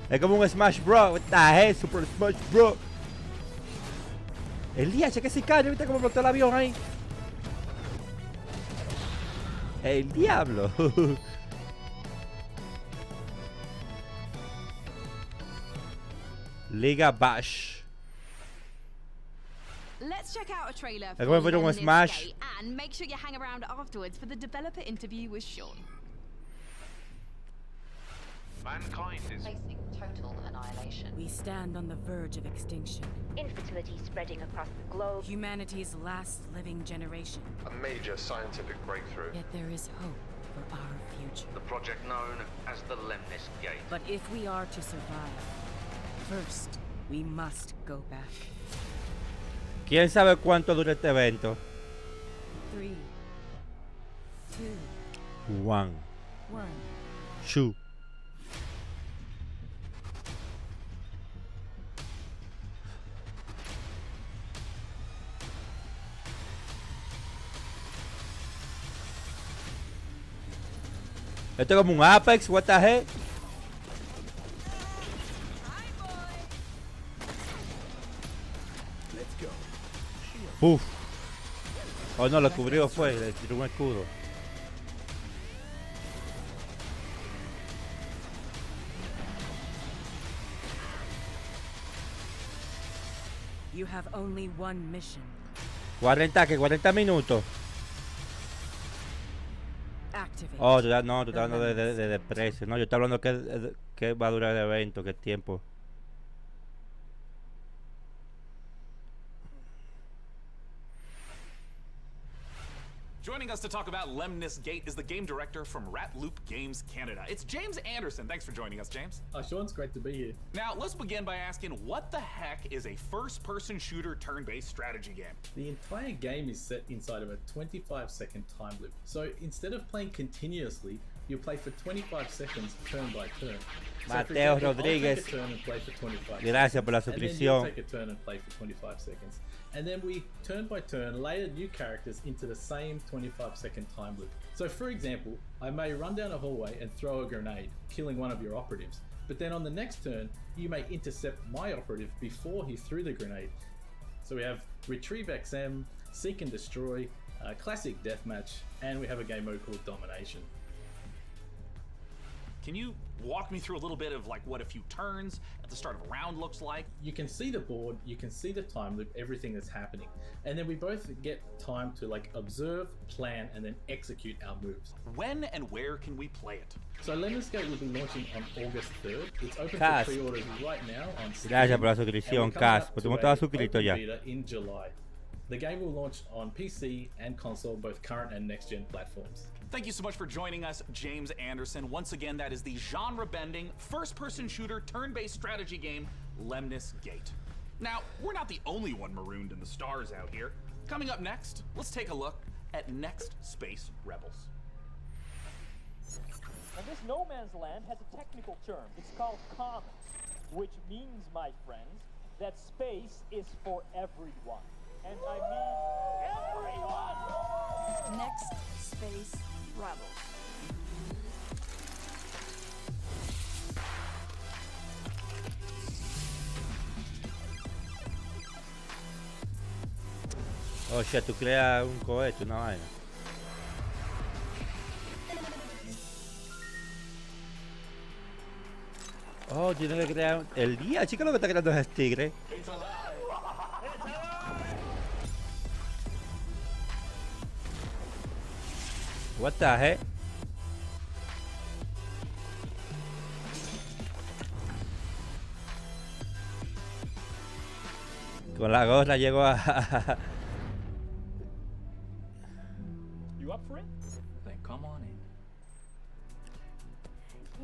Es como un Smash Bros. What the heck, Super Smash Bros. El día, cheque ese sicario, ¿viste cómo explotó el avión ahí? El diablo. Liga Bash. Let's check out a trailer Es como for un Lemon Smash. Escape, and make sure you hang around afterwards for the developer interview with Sean. Mankind is facing total annihilation. We stand on the verge of extinction. Infertility spreading across the globe. Humanity's last living generation. a major scientific breakthrough. Yet there is hope for our future. The project known as the Lemnis Gate. But if we are to survive, first, We must go back. ¿Quién sabe cuánto dura este evento? 3, 2, 1. 1. Shoot. Esto es como un Apex, what the heck? Uf. Oh no, lo cubrió fue, le tiró un escudo. You have only one mission. 40 minutos. Activate. Oh, no, tú estás hablando de precio. No, yo estoy hablando que va a durar el evento, qué tiempo. Joining us to talk about Lemnis Gate is the game director from Ratloop Games Canada. It's James Anderson. Thanks for joining us, James. Sean, it's great to be here. Now, let's begin by asking, what the heck is a first-person shooter turn-based strategy game? The entire game is set inside of a 25-second time loop. So instead of playing continuously, you'll play for 25 seconds turn by turn. Mateo Rodríguez, gracias por la suscripción. Take a turn and play for 25 seconds. And then we turn by turn layer new characters into the same 25-second time loop. So for example, I may run down a hallway and throw a grenade, killing one of your operatives. But then on the next turn, you may intercept my operative before he threw the grenade. So we have Retrieve XM, Seek and Destroy, Classic Deathmatch, and we have a game mode called Domination. Can you walk me through a little bit of like what a few turns at the start of a round looks like? You can see the board, you can see the time loop, everything that's happening. And then we both get time to like observe, plan, and then execute our moves. When and where can we play it? So Lemnis Gate will be launching on August 3rd. It's open Cas. for pre-orders right now on Steam. Gracias por la suscripción, Cas. Porque tú no estabas suscrito ya. In July. The game will launch on PC and console, both current and next-gen platforms. Thank you so much for joining us, James Anderson. Once again, that is the genre-bending, first-person shooter, turn-based strategy game, Lemnis Gate. Now, we're not the only one marooned in the stars out here. Coming up next, let's take a look at Next Space Rebels. And this no man's land has a technical term. It's called commons, which means, my friends, that space is for everyone. And I mean everyone! Next Space Rebels. O sea, tú creas un cohete, una vaina. Oh, tienes que crear el día, chica, lo que está creando es tigre. What the heck? Con la gorra llego a... You up for it? Then come on in.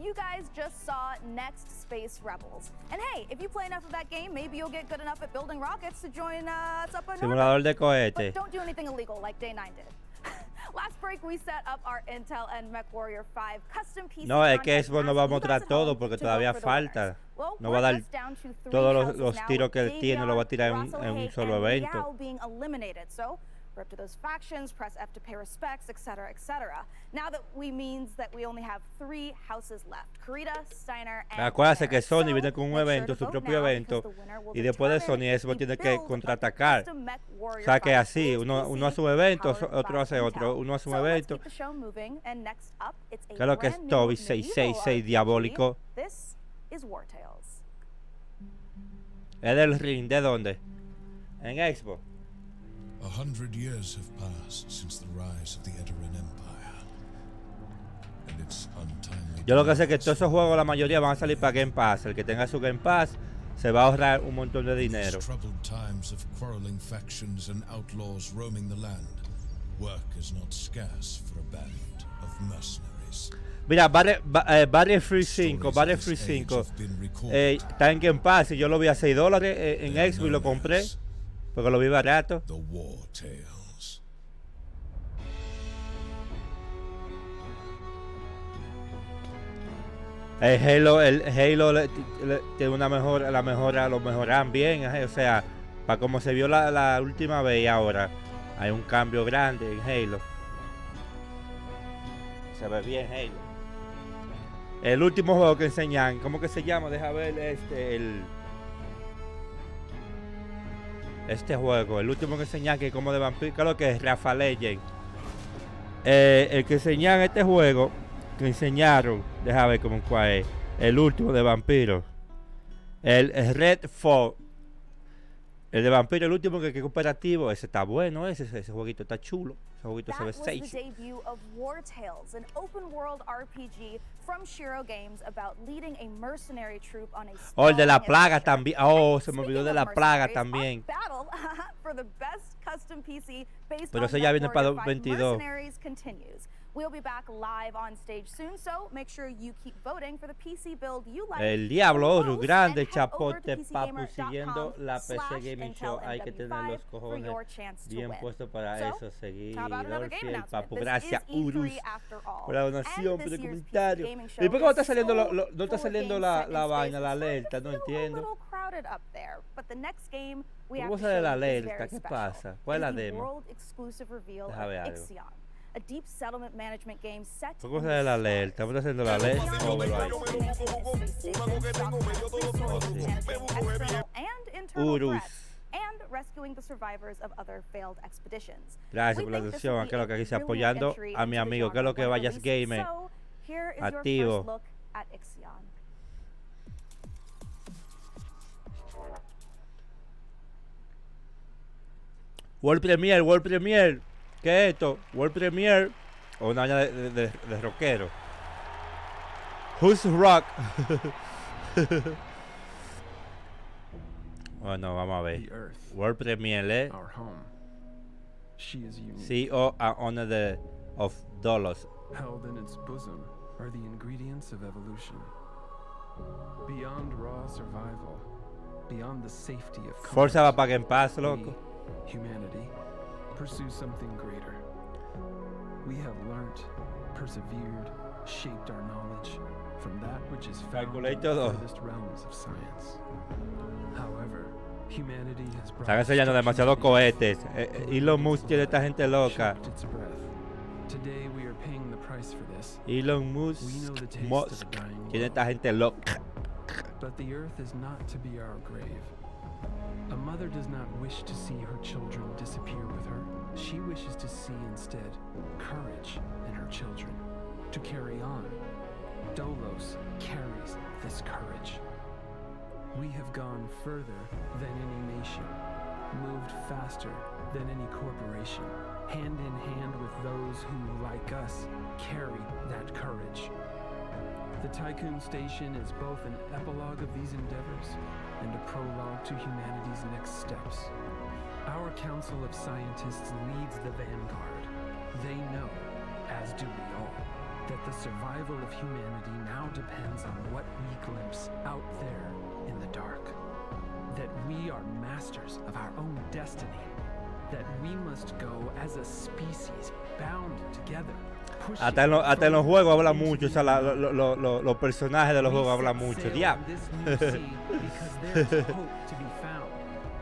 You guys just saw Next Space Rebels. And hey, if you play enough of that game, maybe you'll get good enough at building rockets to join us up on Simulador de cohete. But don't do anything illegal like Day 9 did. Last break, we set up our Intel and MechWarrior 5 custom PC. No, es que eso no va a mostrar todo porque todavía falta. No va a dar todos los tiros que él tiene, lo va a tirar en un solo evento. We're up to those factions, press F to pay respects, etc., etc. Now that we means that we only have 3 houses left: CREADOR, Steiner, and acuérdate que Sony viene con un evento, su propio evento, y después de Sony eso tiene que contraatacar. O sea que así, uno hace un evento, otro hace otro, uno hace un evento. Claro que es Toby 666 diabólico. This is War Tales. ¿Es del ring? ¿De dónde? En Expo. 100 years have passed since the rise of the Edoran Empire, and its untimely. Yo lo que sé es que todos esos juegos, la mayoría van a salir para Game Pass. El que tenga su Game Pass se va a ahorrar un montón de dinero. Troubled times of quarreling factions and outlaws roaming the land. Work is not scarce for a band of mercenaries. Mira, Battlefield 5, Battlefield 5 está en Game Pass y yo lo vi a $6 en Xbox y lo compré porque lo vi barato. The War Tales. El Halo tiene una mejora, lo mejoran bien, o sea, para como se vio la última vez y ahora hay un cambio grande en Halo. Se ve bien Halo. El último juego que enseñan, ¿cómo que se llama? Deja ver este juego, el último que enseñan que es como de vampiro, ¿qué es lo que es? Rafa Legend. El que enseñan este juego, que enseñaron, deja ver cómo cuál es, el último de vampiro. El Redfall. El de vampiro, el último que es cooperativo, ese está bueno, ese jueguito está chulo. Ese jueguito se ve That was the sexy. debut of War Tales, an open-world RPG from Shiro Games about leading a mercenary troop on a Oh, el de la sprawling plaga adventure. también. Oh, se me Speaking olvidó de of la plaga mercenaries, también. our battle for the best custom PC based Pero on eso ya viene para MechWarrior 5 2022. Mercenaries continues. We'll be back live on stage soon, so make sure you keep voting for the PC build you like. El diablo, Vote grande, and head over to chapote, papu, siguiendo la PC Gaming Show. Hay que tener los PCGaming.com/Intel-MW5 for cojones your chance to bien win. puestos para So, eso. Seguir, how about another game Dolphy, el announcement? papu. This Gracias, is E3 Urus, after all. por la donación, And por el this year's comentario. PC Gaming ¿Y Show por qué no está is saliendo, so no está full of saliendo games set la in vaina, space, la it's starting alerta? to No feel a entiendo. little crowded up there, but the next game we have ¿Cómo to sale show la you is alerta? very ¿Qué special. pasa? ¿Cuál es la It is the demo? world exclusive reveal Deja ver of algo. Ixion, a deep settlement management game set ¿Cómo in sale the la stars. alerta? ¿Cómo está haciendo la alerta? Oh, velo ahí. Urus. And rescuing the survivors of other failed expeditions. Gracias We por la think this donación. will ¿Qué es lo que be a dice? brilliant Apoyando entry a mi into the amigo. ¿Qué es genre lo que when Vayas released. Gamer? So, here is your Activo. first look at Ixion. World Premiere. ¿Qué es esto? World Premiere. O una vaina de rockero. Who's Rock? Bueno, vamos a ver. The Earth, World Premiere, our home. She is unique. CEO and owner of dollars. Held in its bosom are the ingredients of evolution. Beyond raw survival, beyond the safety of Forza va comfort, para Game Pass, loco. we, humanity, pursue something greater. We have learnt, persevered, shaped our knowledge from that which is found in Calculate the todo. furthest realms of science. However, humanity has brought Están enseñando demasiados cohetes. Elon Musk tiene esta gente loca. choked its breath. Today we are paying the price for this. Elon Musk tiene esta gente loca. But the earth is not to be our grave. A mother does not wish to see her children disappear with her. She wishes to see instead courage in her children, to carry on. Dolos carries this courage. We have gone further than any nation, moved faster than any corporation, hand in hand with those who, like us, carry that courage. The Tycoon Station is both an epilogue of these endeavors and a prologue to humanity's next steps. Our Council of Scientists leads the vanguard. They know, as do we all, that the survival of humanity now depends on what we glimpse out there in the dark. That we are masters of our own destiny. That we must go as a species bound together. Hasta en los juegos habla mucho, o sea, los personajes de los juegos hablan mucho, diablo. Because there is hope to be found,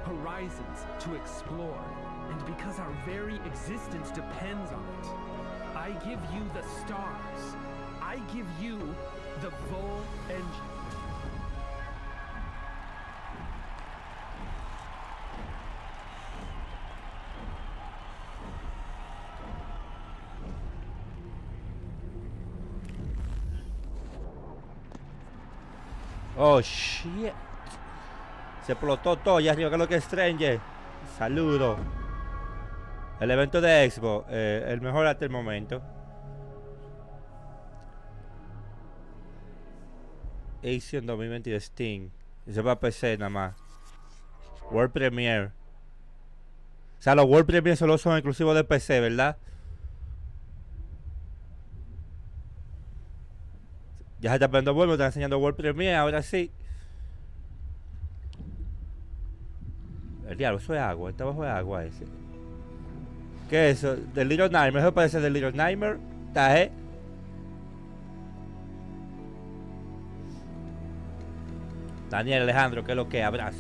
horizons to explore, and because our very existence depends on it. I give you the stars. I give you the Vol engine. Oh shit. Se explotó todo allá arriba, que es lo que es Stranger. Saludo. El evento de Xbox, el mejor hasta el momento. Edición 2020 de Steam. Eso va a PC nada más. World Premiere. O sea, los World Premiere solo son exclusivos de PC, ¿verdad? Ya se está poniendo bueno, me está enseñando World Premiere, ahora sí. El diablo, eso es agua, está bajo de agua ese. ¿Qué es eso? ¿Del Little Nightmare? ¿Eso parece del Little Nightmare? ¿Está, Daniel Alejandro, ¿qué es lo que? Abrazo.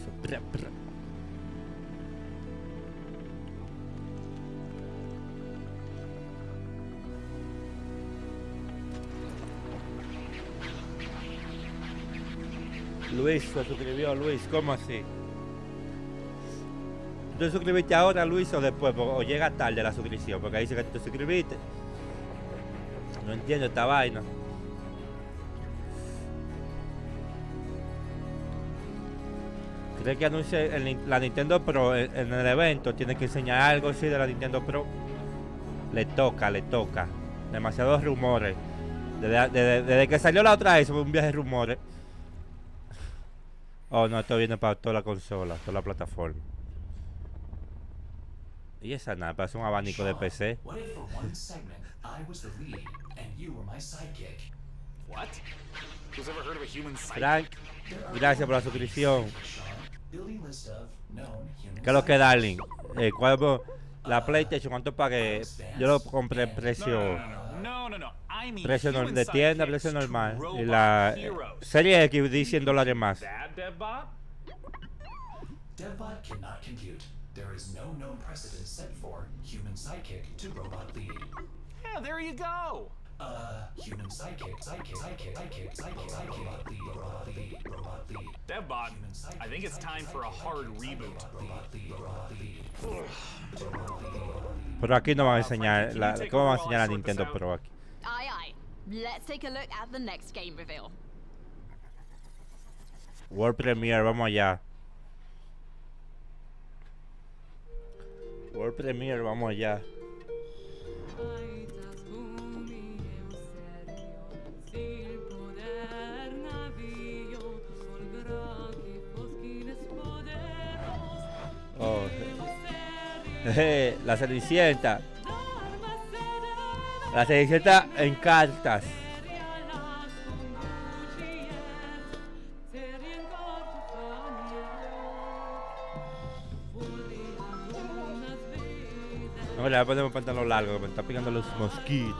Luis se suscribió, Luis, ¿cómo así? ¿Tú te suscribiste ahora, Luis, o después? O llega tarde la suscripción, porque ahí dice que tú te suscribiste. No entiendo esta vaina. ¿Crees que anuncie la Nintendo Pro en el evento? Tiene que enseñar algo así de la Nintendo Pro. Le toca. Demasiados rumores. Desde que salió la otra vez, fue un viaje de rumores. Oh, no, esto viene para toda la consola, toda la plataforma. Y esa nada, parece un abanico de PC. Frank, gracias por la suscripción. ¿Qué es lo que, darling? La PlayStation, ¿cuánto pagué? Yo lo compré precio de tienda, precio normal. Y la serie X di $100 más. DevBot cannot compute. There is no known precedent set for human sidekick to robot lead. Yeah, there you go. Human sidekick, robot lead. DevBot, I think it's time for a hard reboot. Pero aquí no van a enseñar, ¿cómo van a enseñar a Nintendo Pro aquí? Aye. Let's take a look at the next game reveal. World Premiere, vamos allá. World Premiere, vamos allá. Oh. La Cenicienta. La Cenicienta en cartas. No, le voy a poner un pantalón largo, que me está picando los mosquitos.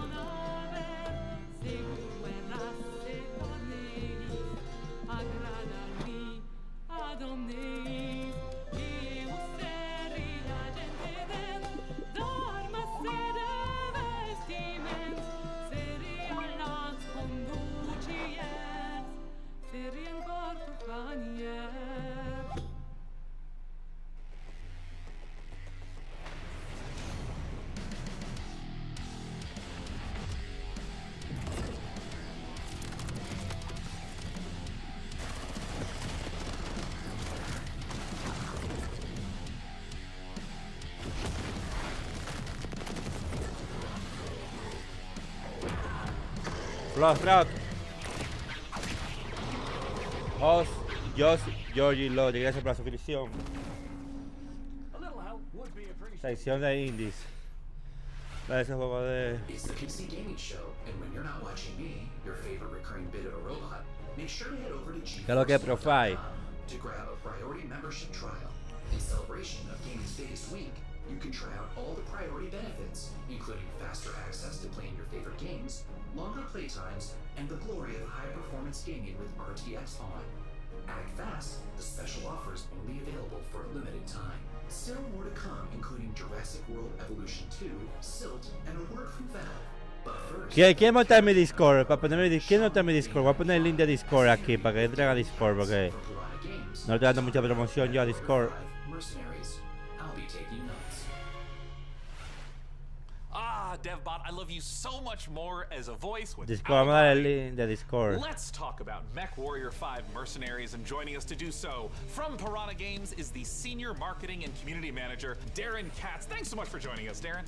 Rock. Host, Georgie Lodi, gracias por la suscripción. Sección de indies. Ese juego de... It's the PC Gaming Show, and when you're not watching me, your favorite recurring bit of a robot, make sure to head over to ¿Qué es lo que Profile? to grab a priority membership trial. In celebration of gaming's biggest week, you can try out all the priority benefits, including faster access to playing your favorite games, longer playtimes, and the glory of high-performance gaming with RTX on. Act fast, the special offer is only available for a limited time. Still more to come, including Jurassic World Evolution 2, Silt, and a word from Valve. But first... ¿Quién monta en mi Discord? ¿Quién monta en mi Discord? Voy a poner el link de Discord aquí para que entre a Discord, porque no estoy dando mucha promoción yo a Discord. Mercenaries. I'll be taking notes. DevBot, I love you so much more as a voice with Discord, vamos a dar el link de Discord. Let's talk about MechWarrior 5 Mercenaries, and joining us to do so from Piranha Games is the Senior Marketing and Community Manager, Darren Katz. Thanks so much for joining us, Darren.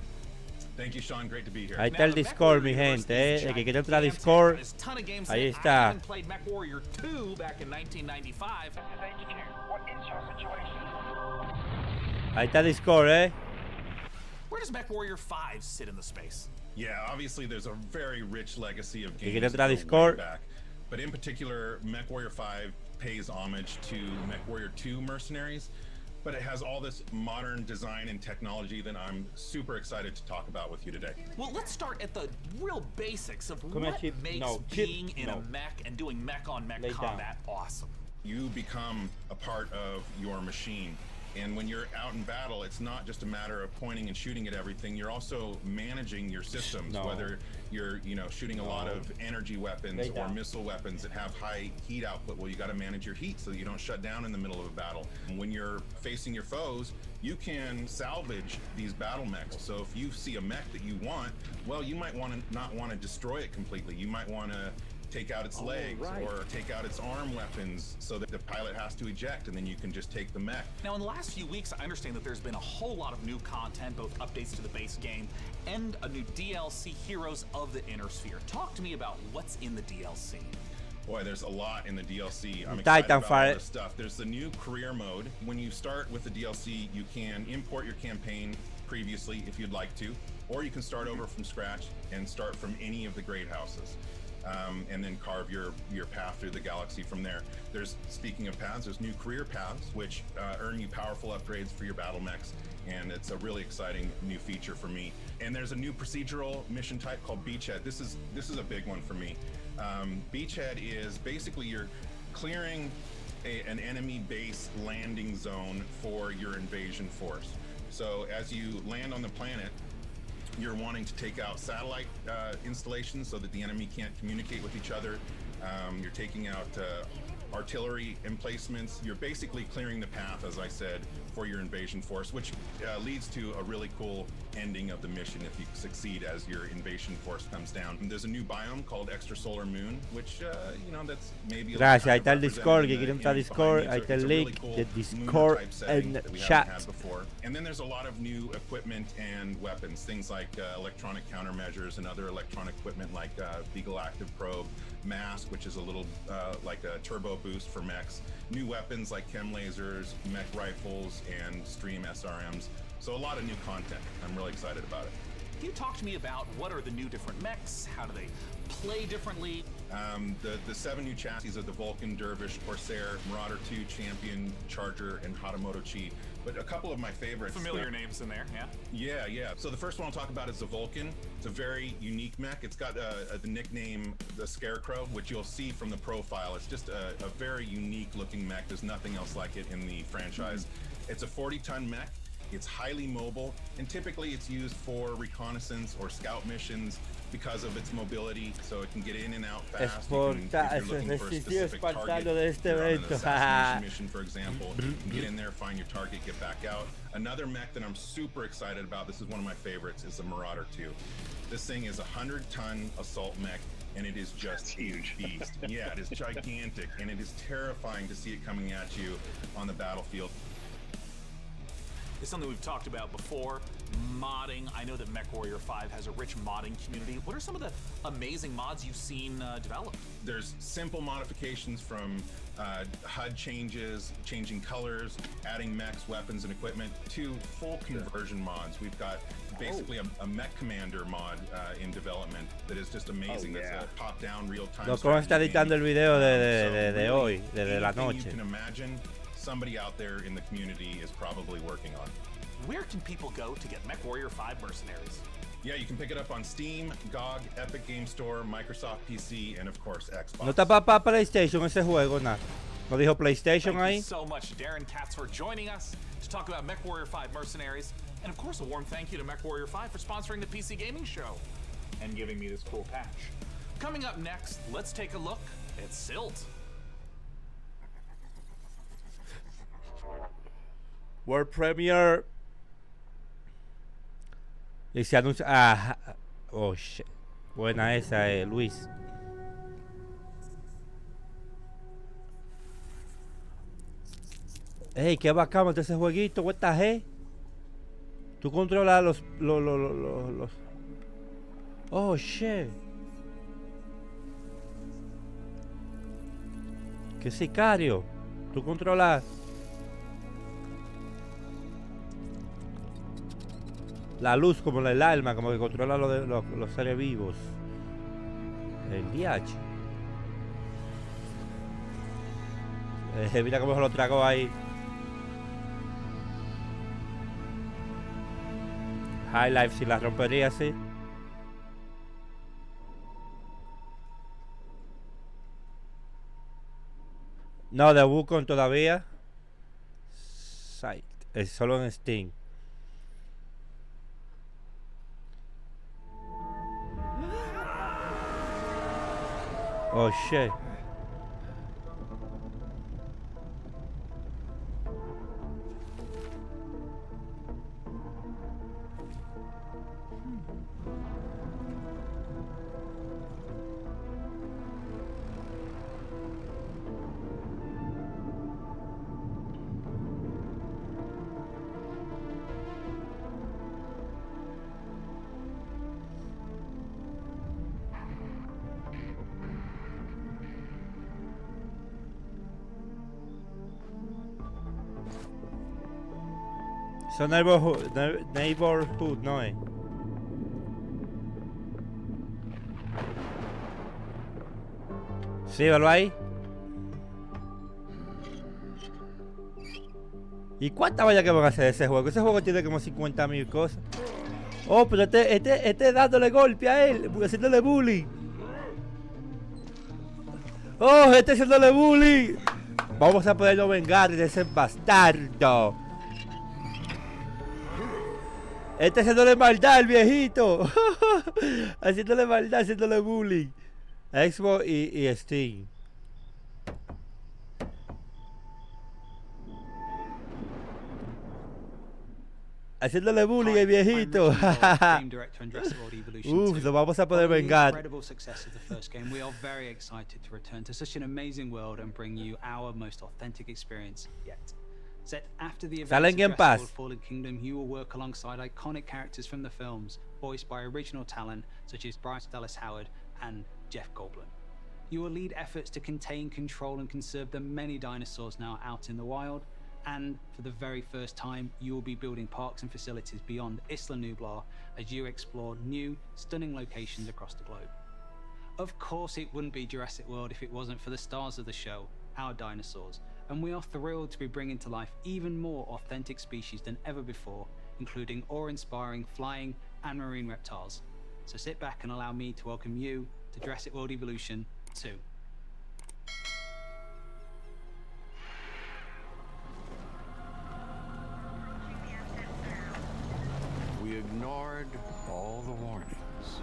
Thank you, Sean. Great to be here. Ahí está el Discord, mi gente, El que quiere entrar a Discord, ahí está. Played MechWarrior 2 back in 1995. Ahí está Discord, Where does MechWarrior 5 sit in the space? Yeah, obviously there's a very rich legacy of ¿Y games quiere entrar a that go way Discord? back. But in particular, MechWarrior 5 pays homage to MechWarrior 2 Mercenaries, but it has all this modern design and technology that I'm super excited to talk about with you today. Well, let's start at the real basics of what makes being in a mech and doing mech-on-mech combat awesome. You become a part of your machine. And when you're out in battle, it's not just a matter of pointing and shooting at everything. You're also managing your systems, whether you're, shooting a lot of energy weapons or missile weapons that have high heat output. Well, you got to manage your heat so that you don't shut down in the middle of a battle. And when you're facing your foes, you can salvage these battle mechs. So if you see a mech that you want, well, you might not want to destroy it completely. You might want to take out its legs or take out its arm weapons so that the pilot has to eject, and then you can just take the mech. Now, in the last few weeks, I understand that there's been a whole lot of new content, both updates to the base game and a new DLC, Heroes of the Inner Sphere. Talk to me about what's in the DLC. Boy, there's a lot in the DLC. I'm excited about all this stuff. There's the new career mode. When you start with the DLC, you can import your campaign previously if you'd like to, or you can start over from scratch and start from any of the great houses. And then carve your path through the galaxy from there. Speaking of paths, there's new career paths, which earn you powerful upgrades for your battle mechs, and it's a really exciting new feature for me. And there's a new procedural mission type called Beachhead. This is a big one for me. Beachhead is basically you're clearing an enemy base landing zone for your invasion force. So as you land on the planet, you're wanting to take out satellite installations so that the enemy can't communicate with each other. You're taking out artillery emplacements. You're basically clearing the path, as I said, for your invasion force, which leads to a really cool ending of the mission if you succeed as your invasion force comes down. And there's a new biome called Extrasolar Moon, which, that's maybe a Gracias, ahí está el Discord, que quieren entrar a Discord, ahí está el link de Discord en chat. And then there's a lot of new equipment and weapons, things like electronic countermeasures and other electronic equipment like Beagle Active Probe, Mask, which is a little like a turbo boost for mechs, new weapons like chem lasers, mech rifles, and stream SRMs. So a lot of new content. I'm really excited about it. Can you talk to me about what are the new different mechs? How do they play differently? The 7 new chassis of the Vulcan, Dervish, Corsair, Marauder 2, Champion, Charger, and Hatamoto Chi. But a couple of my favorites. Familiar names in there, yeah? Yeah. So the first one I'll talk about is the Vulcan. It's a very unique mech. It's got the nickname the Scarecrow, which you'll see from the profile. It's just a very unique looking mech. There's nothing else like it in the franchise. It's a 40-ton mech. It's highly mobile, and typically it's used for reconnaissance or scout missions because of its mobility, so it can get in and out fast. If you're looking for a specific target, you're on an assassination mission, for example, you can get in there, find your target, get back out. Another mech that I'm super excited about, this is one of my favorites, is the Marauder 2. This thing is a 100-ton assault mech, and it is just huge beast. Yeah, it is gigantic, and it is terrifying to see it coming at you on the battlefield. It's something we've talked about before, modding. I know that MechWarrior 5 has a rich modding community. What are some of the amazing mods you've seen developed? There's simple modifications from HUD changes, changing colors, adding mechs, weapons, and equipment, to full conversion mods. We've got basically a mech commander mod in development that is just amazing. That's a top-down, real-time. ¿Cómo está editando el video de hoy, de la noche? You can imagine, somebody out there in the community is probably working on. Where can people go to get MechWarrior 5 Mercenaries? Yeah, you can pick it up on Steam, GOG, Epic Game Store, Microsoft PC, and of course Xbox. No está para PlayStation ese juego, nada. No dijo PlayStation ahí. Thank you so much, Darren Katz, for joining us to talk about MechWarrior 5 Mercenaries. And of course, a warm thank you to MechWarrior 5 for sponsoring the PC Gaming Show and giving me this cool patch. Coming up next, let's take a look at Silt. World Premiere. Y se anuncia. Oh shit. Buena esa, Luis. Ey, qué bacán ese jueguito. What the heck? Tú controlas los. Oh shit. Qué sicario. Tú controlas. La luz como el alma, como que controla los seres vivos. El DH. Mira cómo se lo tragó ahí. High Life si la rompería así. No, de Wukong todavía. Sight. Es solo en Steam. Oh shit. Eso neighborhood no es. Sí, velo ahí. ¿Y cuántas vallas que van a hacer de ese juego? Ese juego tiene como 50.000 cosas. Oh, pero este dándole golpe a él, haciéndole bullying. Oh, este haciéndole bullying. Vamos a poderlo vengar de ese bastardo. Este haciéndole maldad al viejito. Haciéndole maldad, haciéndole bullying. Xbox y Steam. Haciéndole bullying al viejito. Uf, lo vamos a poder vengar. Incredible success of the first game, we are very excited to return to such an amazing world and bring you our most authentic experience yet. Set after the events of Jurassic World Fallen Kingdom, you will work alongside iconic characters from the films, voiced by original talent such as Bryce Dallas Howard and Jeff Goldblum. You will lead efforts to contain, control, and conserve the many dinosaurs now out in the wild, and for the very first time, you will be building parks and facilities beyond Isla Nublar as you explore new, stunning locations across the globe. Of course, it wouldn't be Jurassic World if it wasn't for the stars of the show, our dinosaurs, and we are thrilled to be bringing to life even more authentic species than ever before, including awe-inspiring flying and marine reptiles. So sit back and allow me to welcome you to Jurassic World Evolution 2. We ignored all the warnings.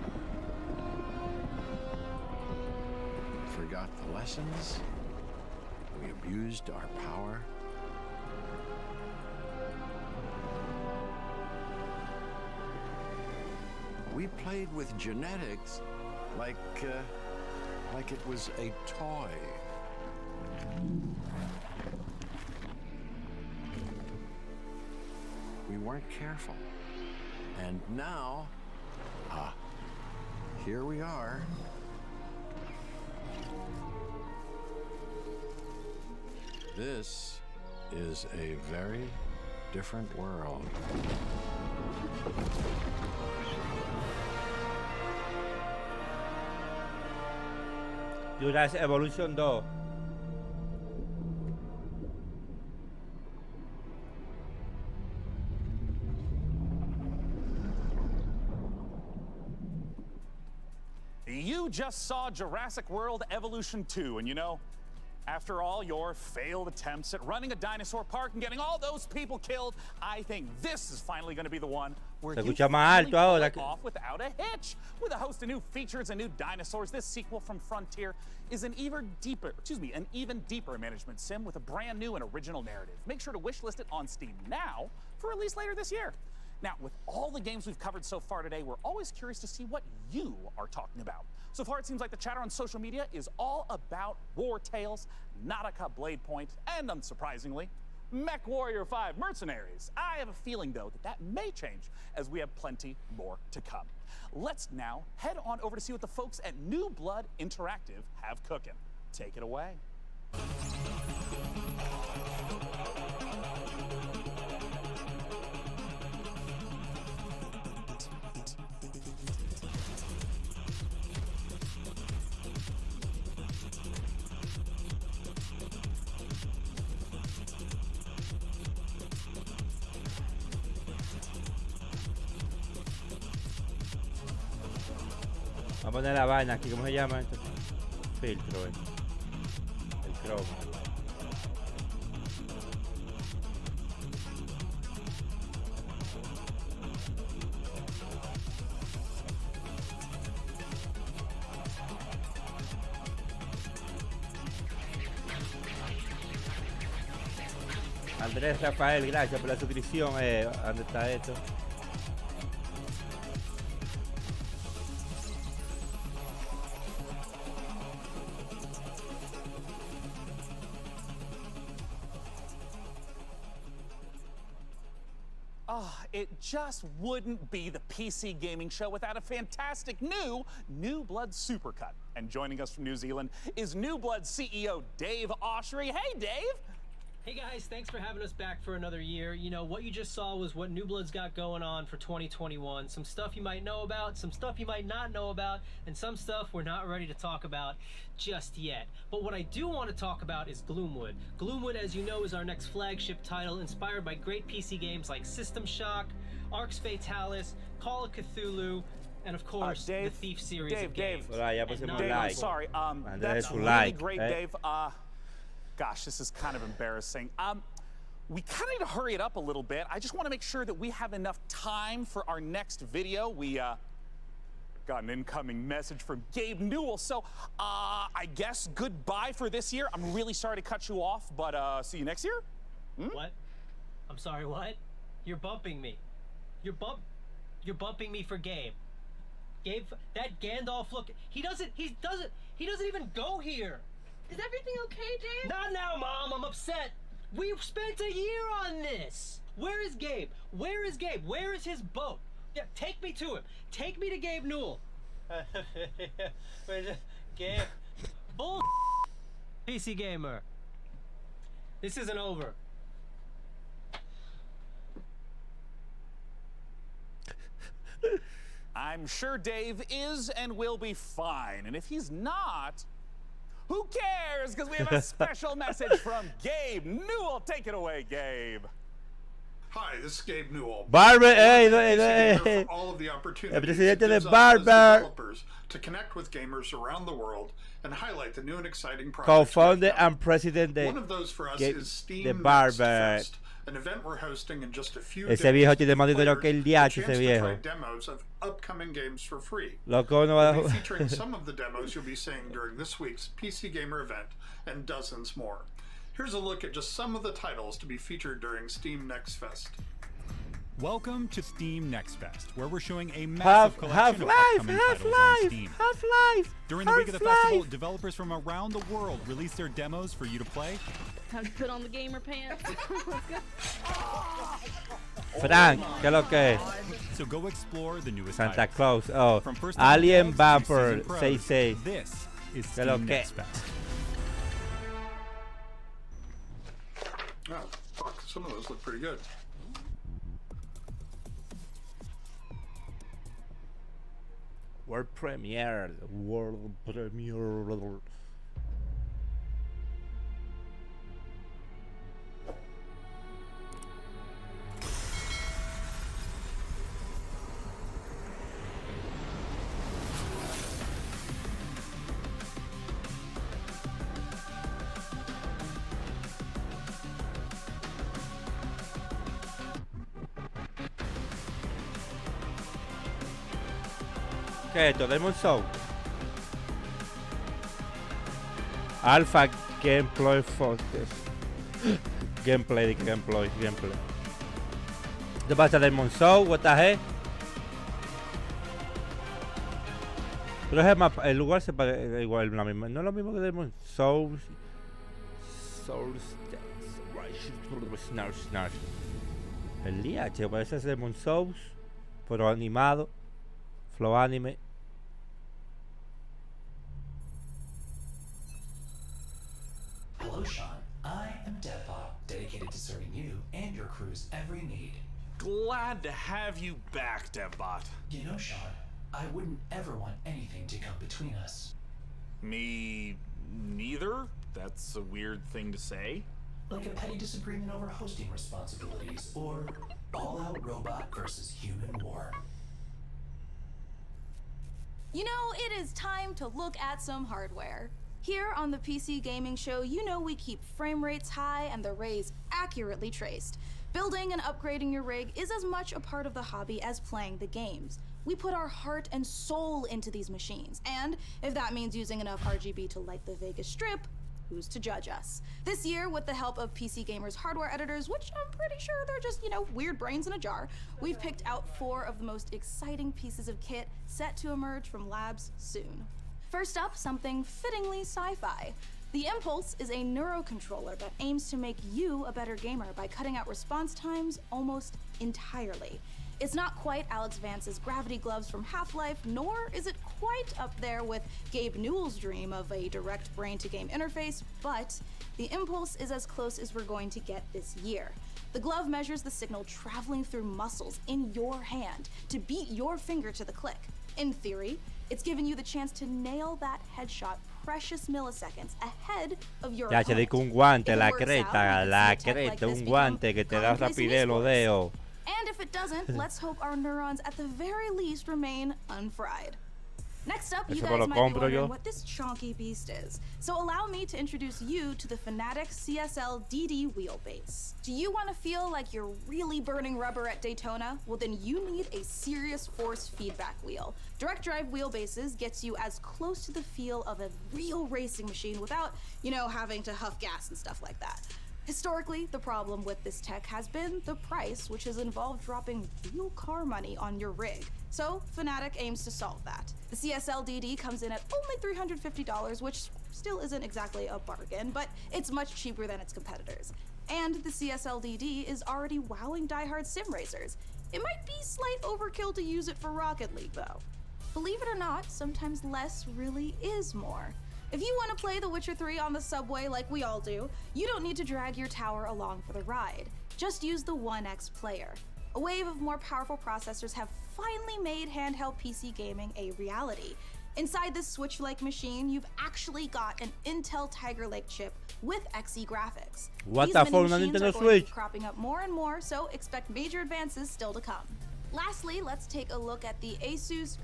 Forgot the lessons. We abused our power. We played with genetics like it was a toy. We weren't careful. And now, here we are. This is a very different world. Jurassic Evolution 2. You just saw Jurassic World Evolution 2, and you know, after all your failed attempts at running a dinosaur park and getting all those people killed, I think this is finally going to be the one where you finally pull it off without a hitch. With a host of new features and new dinosaurs, this sequel from Frontier is an even deeper management sim with a brand new and original narrative. Make sure to wishlist it on Steam now for release later this year. Now, with all the games we've covered so far today, we're always curious to see what you are talking about. So far, it seems like the chatter on social media is all about War Tales, Nautica Blade Point, and unsurprisingly, Mech Warrior 5 Mercenaries. I have a feeling, though, that may change as we have plenty more to come. Let's now head on over to see what the folks at New Blood Interactive have cooking. Take it away. Vamos a poner la vaina aquí, ¿cómo se llama esto? Filtro, el croma. Andrés Rafael, gracias por la suscripción. ¿Dónde está esto? It just wouldn't be the PC gaming show without a fantastic New Blood Supercut. And joining us from New Zealand is New Blood CEO Dave Oshry. Hey, Dave. Hey guys, thanks for having us back for another year. You know, what you just saw was what New Blood's got going on for 2021. Some stuff you might know about, some stuff you might not know about, and some stuff we're not ready to talk about just yet. But what I do want to talk about is Gloomwood. Gloomwood, as you know, is our next flagship title inspired by great PC games like System Shock, Arx Fatalis, Call of Cthulhu, and of course, the Thief series of games. Dave, I'm sorry. That's really great, Dave. Gosh, this is kind of embarrassing. We kind of need to hurry it up a little bit. I just want to make sure that we have enough time for our next video. We got an incoming message from Gabe Newell. So I guess goodbye for this year. I'm really sorry to cut you off, but see you next year. What? I'm sorry, what? You're bumping me. You're bumping me for Gabe. Gabe, that Gandalf look, he doesn't even go here. Is everything okay, Dave? Not now, Mom. I'm upset. We've spent a year on this. Where is Gabe? Where is Gabe? Where is his boat? Yeah, take me to him. Take me to Gabe Newell. Gabe. Bull. PC Gamer. This isn't over. I'm sure Dave is and will be fine. And if he's not, who cares? Because we have a special message from Gabe Newell. Take it away, Gabe. Hi, this is Gabe Newell. Barber, all of the el opportunities presidente de it gives us as Barber, developers to connect with gamers around the world and highlight the new and exciting projects. co-founder and president de, One of those for us de, is Steam de Next Barber. Fest, an event we're hosting in just a few Ese days. viejo tiene más dinero que el A DH, chance ese to viejo. try demos of upcoming games for free. Loco, no va a We'll be featuring some of the demos you'll be seeing during this week's PC Gamer event and dozens more. Here's a look at just some of the titles to be featured during Steam Next Fest. Welcome to Steam Next Fest, where we're showing a massive collection of upcoming titles on Steam. Half-Life! During the week of the festival, developers from around the world release their demos for you to play. Time to put on the gamer pants. Let's go. Frank, ¿qué es lo que? So go explore the newest Santa titles. Claus. Oh, From first Alien downloads to Vapor season pros, 66. This is ¿Qué es lo Steam que? Next Fest. Oh, fuck, some of those look pretty good. World Premiere. World Premiere. ¿Qué es esto? Demon Soul. Alpha Gameplay Focus. Gameplay. ¿Qué pasa, Demon Soul? What the heck? Pero es el lugar se parece igual, la misma. No es lo mismo que Demon Souls. El DH parece ser Demon Souls, pero animado. Flow anime. Hello, Sean. I am Deadbot, dedicated to serving you and your crew's every need. Glad to have you back, Devbot. You know, Sean, I wouldn't ever want anything to come between us. Me neither? That's a weird thing to say. Like a petty disagreement over hosting responsibilities, or all-out robot versus human war. You know, it is time to look at some hardware. Here on the PC Gaming Show, you know we keep frame rates high and the rays accurately traced. Building and upgrading your rig is as much a part of the hobby as playing the games. We put our heart and soul into these machines, and if that means using enough RGB to light the Vegas Strip, who's to judge us? This year, with the help of PC Gamer's hardware editors, which I'm pretty sure they're just, you know, weird brains in a jar, we've picked out 4 of the most exciting pieces of kit set to emerge from labs soon. First up, something fittingly sci-fi. The Impulse is a neurocontroller that aims to make you a better gamer by cutting out response times almost entirely. It's not quite Alex Vance's gravity gloves from Half-Life, nor is it quite up there with Gabe Newell's dream of a direct brain-to-game interface, but the Impulse is as close as we're going to get this year. The glove measures the signal traveling through muscles in your hand to beat your finger to the click. In theory, it's given you the chance to nail that headshot precious milliseconds ahead of your Ya, te digo un guante, la creta, un guante que te da rapidez los dedos. And if it doesn't, let's hope our neurons at the very least remain unfried. Next up, you guys might be wondering what this chonky beast is. So allow me to introduce you to the Fanatec CSL DD wheelbase. Do you want to feel like you're really burning rubber at Daytona? Well, then you need a serious force feedback wheel. Direct drive wheelbases gets you as close to the feel of a real racing machine without, you know, having to huff gas and stuff like that. Historically, the problem with this tech has been the price, which has involved dropping real car money on your rig. So, Fanatec aims to solve that. The CSL DD comes in at only $350, which still isn't exactly a bargain, but it's much cheaper than its competitors. And the CSL DD is already wowing diehard sim racers. It might be slight overkill to use it for Rocket League, though. Believe it or not, sometimes less really is more. If you want to play The Witcher 3 on the subway like we all do, you don't need to drag your tower along for the ride. Just use the 1X player. A wave of more powerful processors have finally made handheld PC gaming a reality. Inside this Switch-like machine, you've actually got an Intel Tiger Lake chip with Xe graphics. These mini machines are going to be cropping up more and more, so expect major advances still to come. Lastly, let's take a look at the Asus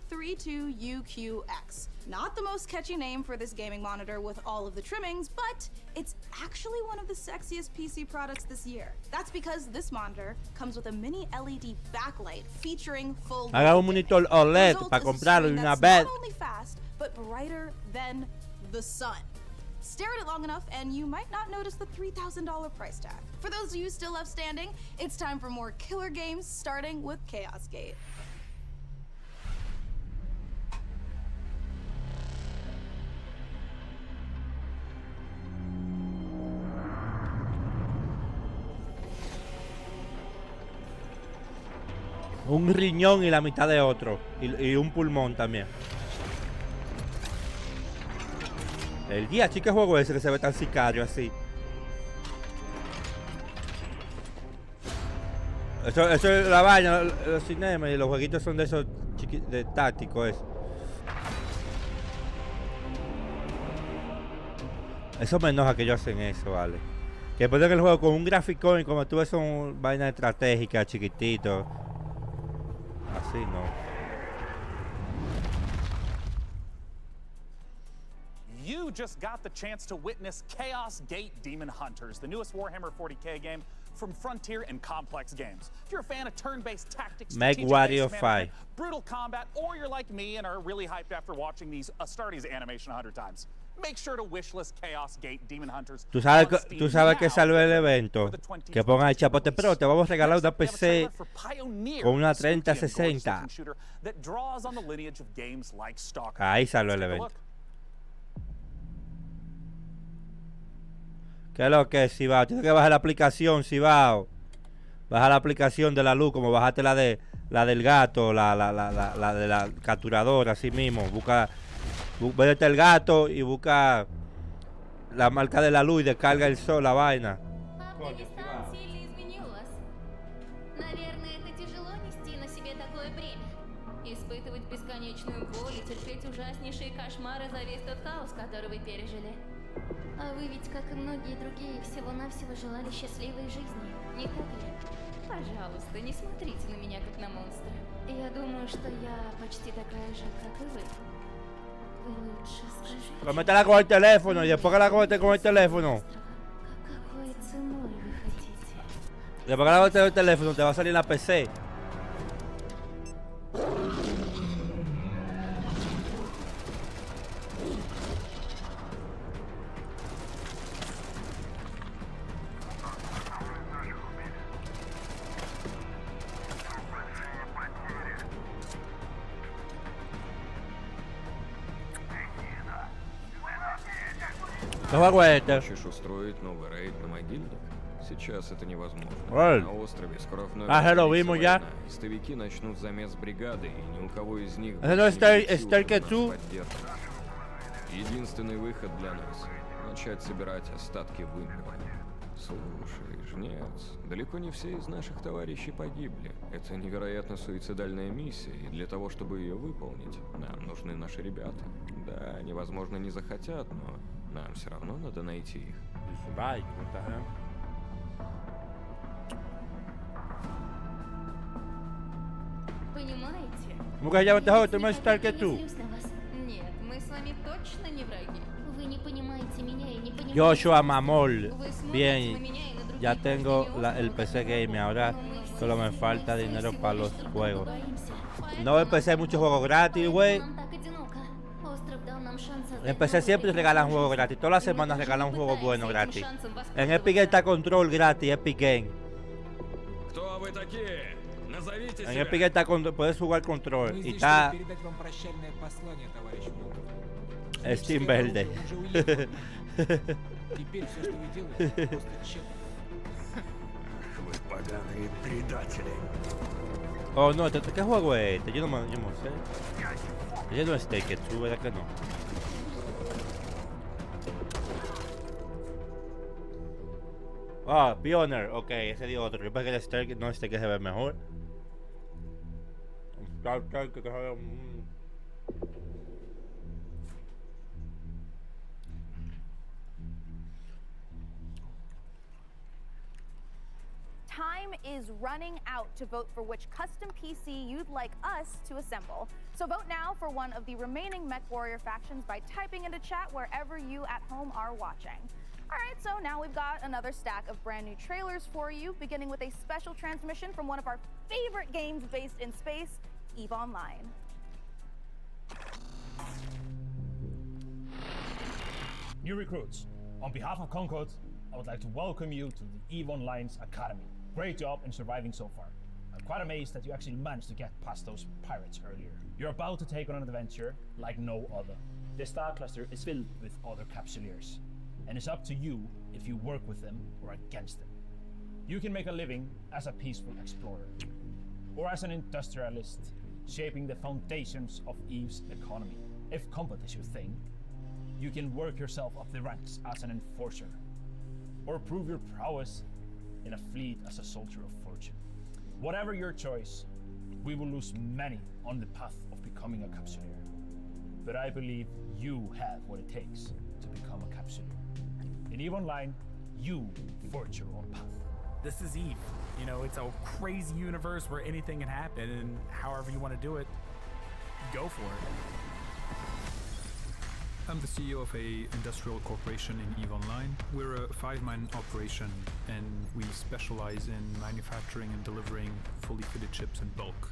PG32UQX. Not the most catchy name for this gaming monitor with all of the trimmings, but it's actually one of the sexiest PC products this year. That's because this monitor comes with a mini LED backlight featuring full. Haga un monitor OLED para comprarlo y una vez. Not only fast, but brighter than the sun. Stare at it long enough and you might not notice the $3,000 price tag. For those of you still left standing, it's time for more killer games, starting with Chaos Gate. Un riñón y la mitad de otro. Y un pulmón también. El día, chica, juego ese que se ve tan sicario así. Eso es la vaina, los cinemas y los jueguitos son de esos de tácticos. Eso me enoja que ellos hacen eso, vale. Que ponen el juego con un graficón y como tú ves son vainas estratégicas, chiquititos. Así no. You just got the chance to witness Chaos Gate Demon Hunters, the newest Warhammer 40k game from Frontier and Complex Games. If you're a fan of turn-based tactics, Wario 5, brutal combat, or you're like me and are really hyped after watching these Astartes animation 100 times, make sure to wishlist Chaos Gate Demon Hunters. Tú sabes que salió el evento, que pongan el Chapote Pro, te vamos a regalar una PC con una 3060. Ahí salió el evento. ¿Qué es lo que es, Cibao? Tienes que bajar la aplicación, Cibao. Baja la aplicación de la luz, como bajaste la del gato, la de la capturadora, así mismo. Vete el gato y busca la marca de la luz y descarga el sol, la vaina. Испытывать бесконечную боль и терпеть ужаснейшие кошмары за весь тот хаос, который вы пережили. А вы ведь, как и многие другие, всего-навсего желали счастливой жизни, не так ли? Пожалуйста, не смотрите на меня как на монстра. Я думаю, что я почти такая же, как и вы. Вы лучше скажите, Cométela con el teléfono y después que la comete con el teléfono. какой ценой вы хотите? Después que la comete con el teléfono te va a salir en la PC. Хочешь устроить новый рейд на могильник? Сейчас это невозможно. На острове скоро вновь война. Истовики начнут замес бригады, и ни у кого из них поддержки. Единственный выход для нас — начать собирать остатки вымпела. Слушай, жнец, далеко не все из наших товарищей погибли. Это невероятно суицидальная миссия, и для того, чтобы ее выполнить, нам нужны наши ребята. Да, они, возможно, не захотят, но нам все равно надо найти их. Понимаете? Ну-ка, я вот ты можешь que tú. Нет, мы с вами точно не враги. Вы не понимаете меня и не понимаете. Joshua Mamol. Bien, ya tengo el PC Game. Ahora solo me falta dinero para los juegos. No empecé muchos juegos gratis, güey. Empecé siempre regalan juegos gratis. Todas las semanas regalan un juego bueno gratis. En Epic Game está Control gratis, Epic Game. En Epic Game está puedes jugar Control y está Steam verde. Oh no, ¿qué juego es este? Yo no sé. Ese no es Take Two, ¿verdad que no? Ah, Pioneer, ok, ese dio otro. Yo pensé que el Stark no que se ve mejor. Stark que se ve. Time is running out to vote for which custom PC you'd like us to assemble. So vote now for one of the remaining MechWarrior factions by typing into chat wherever you at home are watching. All right, so now we've got another stack of brand new trailers for you, beginning with a special transmission from one of our favorite games based in space, EVE Online. New recruits, on behalf of Concord, I would like to welcome you to the EVE Online's Academy. Great job in surviving so far. I'm quite amazed that you actually managed to get past those pirates earlier. You're about to take on an adventure like no other. This star cluster is filled with other capsuleers, and it's up to you if you work with them or against them. You can make a living as a peaceful explorer, or as an industrialist, shaping the foundations of EVE's economy. If combat is your thing, you can work yourself up the ranks as an enforcer, or prove your prowess in a fleet as a soldier of fortune. Whatever your choice, we will lose many on the path of becoming a capsuleer. But I believe you have what it takes to become a capsuleer. In EVE Online, you forge your own path. This is EVE. You know, it's a crazy universe where anything can happen, and however you want to do it, go for it. I'm the CEO of a industrial corporation in EVE Online. We're a 5-man operation, and we specialize in manufacturing and delivering fully fitted chips in bulk.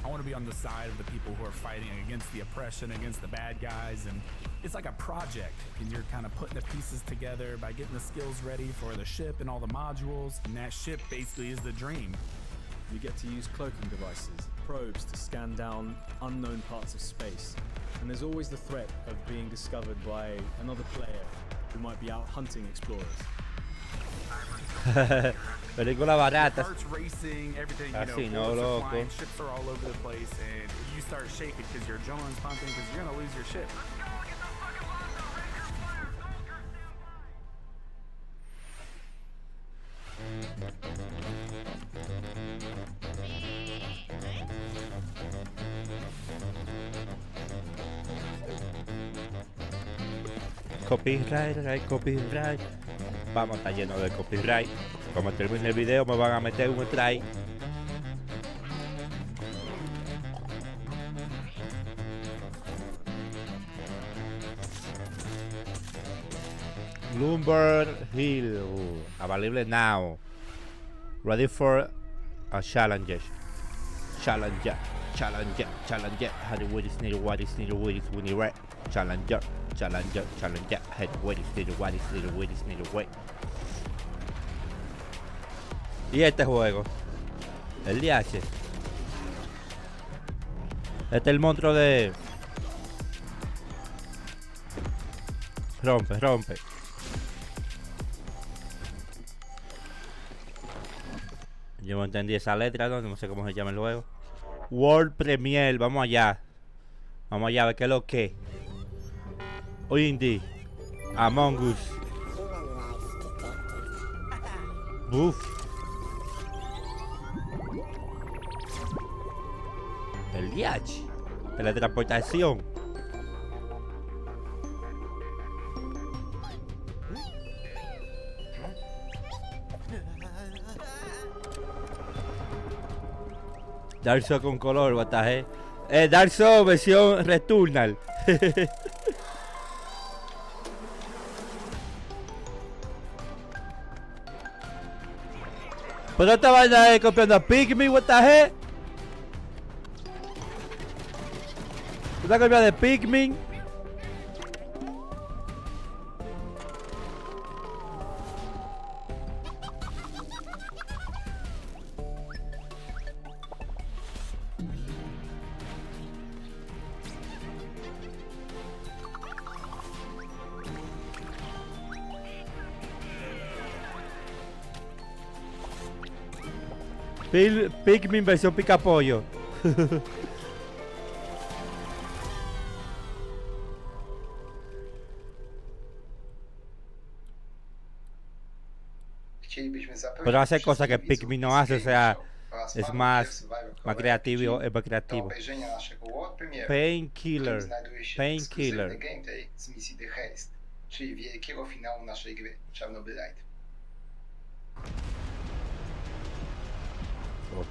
I want to be on the side of the people who are fighting against the oppression, against the bad guys, and it's like a project, and you're kind of putting the pieces together by getting the skills ready for the ship and all the modules, and that ship basically is the dream. You get to use cloaking devices, probes to scan down unknown parts of space, and there's always the threat of being discovered by another player who might be out hunting explorers. Película barata. Parts racing, everything, you Así, know, no, bullets are loco. flying, ships are all over the place, and you start shaking because your adrenaline's pumping because you're gonna lose your ship. Copyright. Vamos, está lleno de copyright. Como termine el video me van a meter un strike. Lumber Hill, available now. Ready for a challenge. Challenger. Head with is needed, what is needed, what is winning red. Challenger. Head with is needed, what is needed, what is needed, wait. Y este juego, el DH. Este es el monstruo de... Rompe. Yo no entendí esa letra, no sé cómo se llama el juego. World Premiere, vamos allá. Vamos allá a ver qué es lo que. Indie. Among Us. Buff. El DH. Teletransportación. Dark Souls con color, what the heck. Dark Souls versión Returnal. Pero esta vaina es copiando a Pikmin, what the heck. Esta copiando de Pikmin. Pikmin versión picapollo. Pero hace cosas que Pikmin no hace, o sea, es más creativo, es más creativo. Painkiller. Gameplay z misji The Haste, czyli wielkiego finału naszej gry Czarnobylite.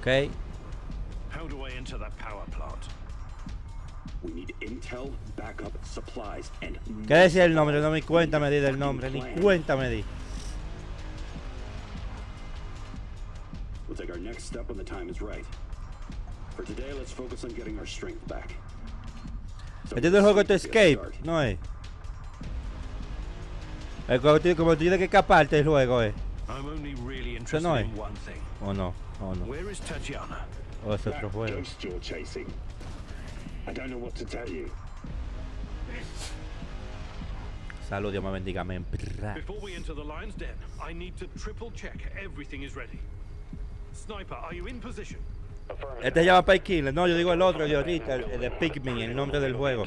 Okay. How do I enter that power plant? We need intel, backup, supplies, and... ¿Qué decía el nombre? No me cuenta me di del nombre, ni cuenta me di. We'll take our next step when the time is right. For today, let's focus on getting our strength back. Este es el juego de Escape, no es. El juego como tú tienes que escaparte del juego, I'm only really Eso interested no es. in one thing. O no. Where is Tatiana? O es otro juego. Ghost you're chasing. I don't know what to tell you. Salud, Dios me bendiga, amén. Before we enter the lion's den, I need to triple check everything is ready. Sniper, are you in position? Este se llama Painkiller. No, yo digo el otro de ahorita, el de Pikmin, el nombre del juego.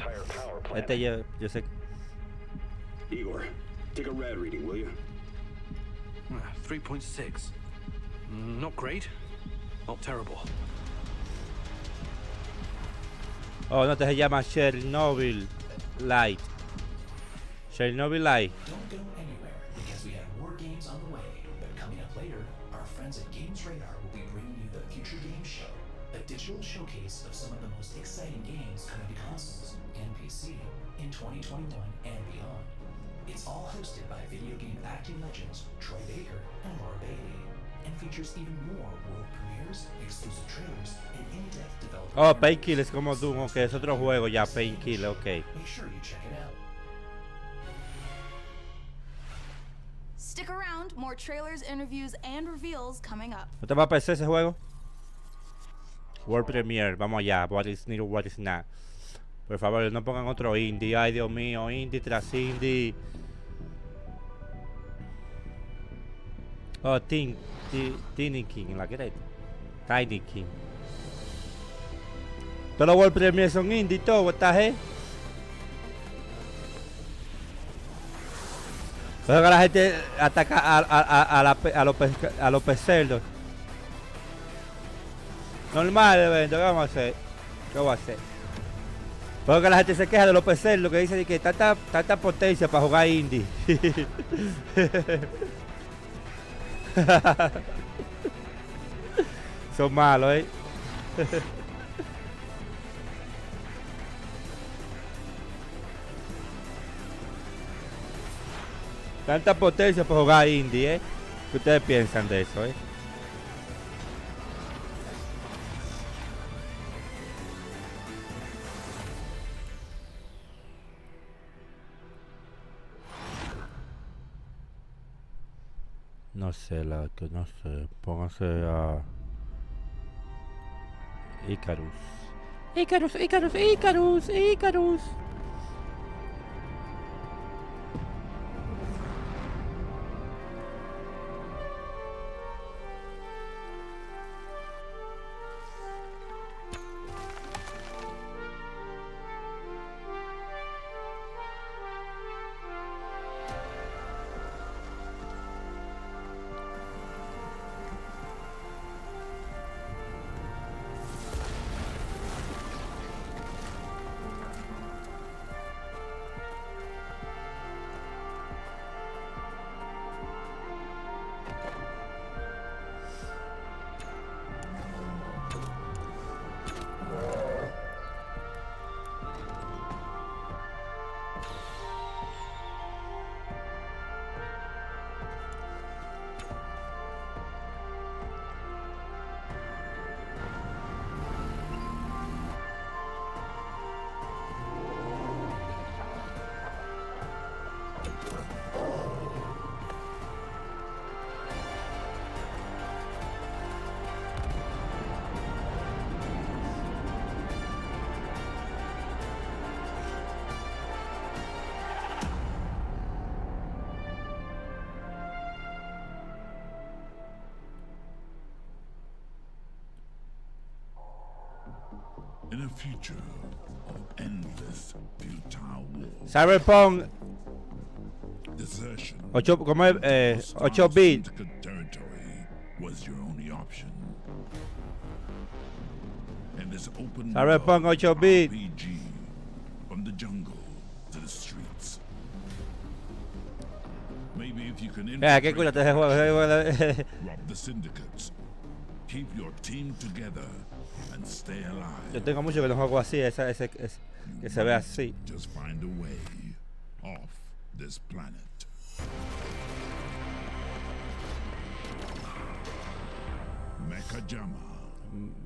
Este yo sé. Igor, take a rad reading, will you? 3.6. Not great. Not terrible. Oh, no, este se llama Chernobyl Light. Chernobyl Light. Don't go anywhere because we have more games on the way. But coming up later, our friends at Games Radar will be bringing you the Future Games Show, a digital showcase of some of the most exciting games coming to consoles and PC in 2021 and beyond. It's all hosted by video game acting legends Troy Baker and Laura Bailey, and features even more world premieres, exclusive trailers, and in-depth development. Oh, Painkiller es como Doom, ok, es otro juego ya, Painkiller, ok. Make sure you check it out. Stick around, more trailers, interviews, and reveals coming up. ¿No te va a PC ese juego? World Premiere, vamos allá, what is new, what is not. Por favor, no pongan otro indie, ay Dios mío, indie tras indie. Oh, Tiny King, la que era Tiny King. Todos los World Premiere son indie, todo, what the heck. Pero que la gente ataca a los pecerdos. Normal, evento, ¿qué vamos a hacer? ¿Qué voy a hacer? Pero que la gente se queja de los pecerdos, que dice que tanta potencia para jugar indie. Son malos, ¿eh? Tanta potencia para jugar indie, ¿eh? ¿Qué ustedes piensan de eso, eh? No sé, la que no sé. Pónganse a Icarus. Icarus, Icarus, Icarus, Icarus. In a future of endless futile war, Cyberpunk desertion 8, ¿cómo es? 8 bits. territory was your only option. And this open Cyberpunk 8 bits. RPG, from the jungle to the streets. Maybe if you can ¿Qué culo te juego? rob the syndicates, keep your team together, and stay alive. Yo tengo mucho que no juego así, que se ve así. Just find a way off this planet.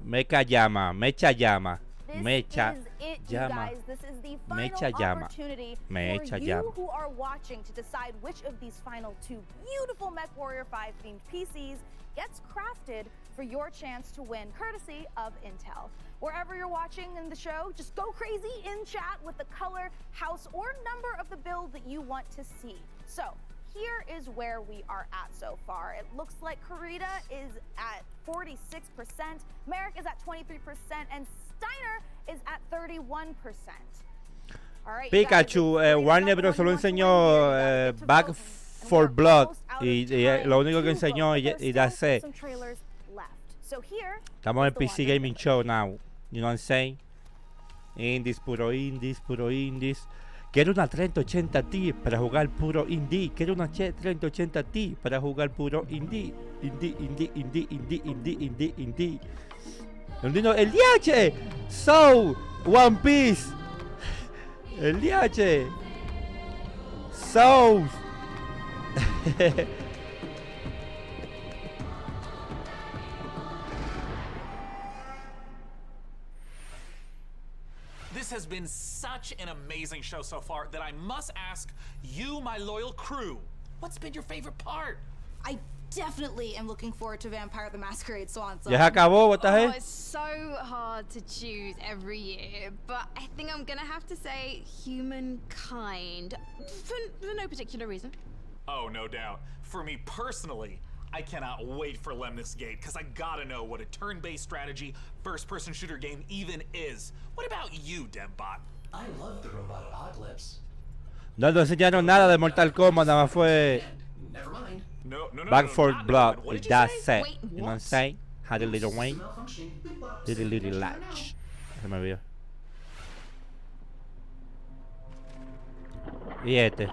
Mecha llama, mecha llama, This mecha is it, you llama, guys. This is the final mecha llama, opportunity mecha for you llama. who are watching to decide which of these final 2 beautiful MechWarrior 5 themed PCs gets crafted for your chance to win, courtesy of Intel. Wherever you're watching in the show, just go crazy in chat with the color, house, or number of the build that you want to see. So here is where we are at so far. It looks like CREADOR is at 46%, Merrick is at 23%, and Steiner is at 31%. All right, Pikachu, Warner Bros. Solo enseñó Back 4 Blood y lo único que enseñó y that's it. Some trailers left. So here Estamos en PC Gaming Show now, you know what I'm saying? Indies, puro indies, puro indies. Quiero una 3080 Ti para jugar puro indie. Quiero una 3080 Ti para jugar puro indie. Indie, indie, indie, indie, indie, indie, indie. El DH. So, One Piece. El DH. So. This has been such an amazing show so far that I must ask you, my loyal crew, what's been your favorite part? I definitely am looking forward to Vampire the Masquerade Swan Song. Ya se acabó, what the Oh, heck? it's so hard to choose every year, but I think I'm gonna have to say Humankind for no particular reason. Oh, no doubt. For me personally, I cannot wait for Lemnis Gate, because I gotta know what a turn-based strategy first-person shooter game even is. What about you, DevBot? I love the robot apocalypse. No nos enseñaron nada de Mortal Kombat, nada más fue Never mind. Back 4 Blood y that's it. You know what I'm saying? Had a little Wayne. Little latch. Se me olvidó. Y este.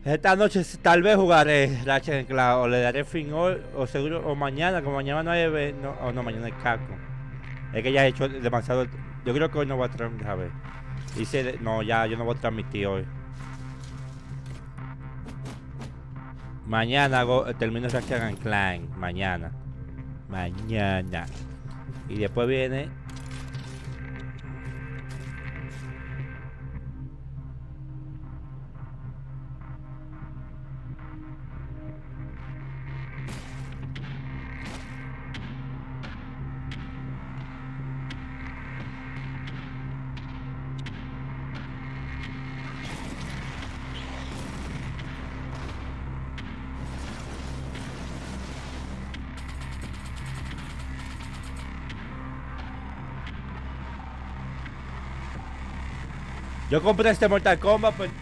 Esta noche tal vez jugaré Ratchet & Clank o le daré fin hoy o seguro o mañana, como mañana no hay mañana hay Capcom. Es que ya he hecho demasiado. Yo creo que hoy no voy a transmitir, a ver. No, ya yo no voy a transmitir hoy. Mañana termino Ratchet & Clank, mañana. Y después viene yo compré este Mortal Kombat, pues,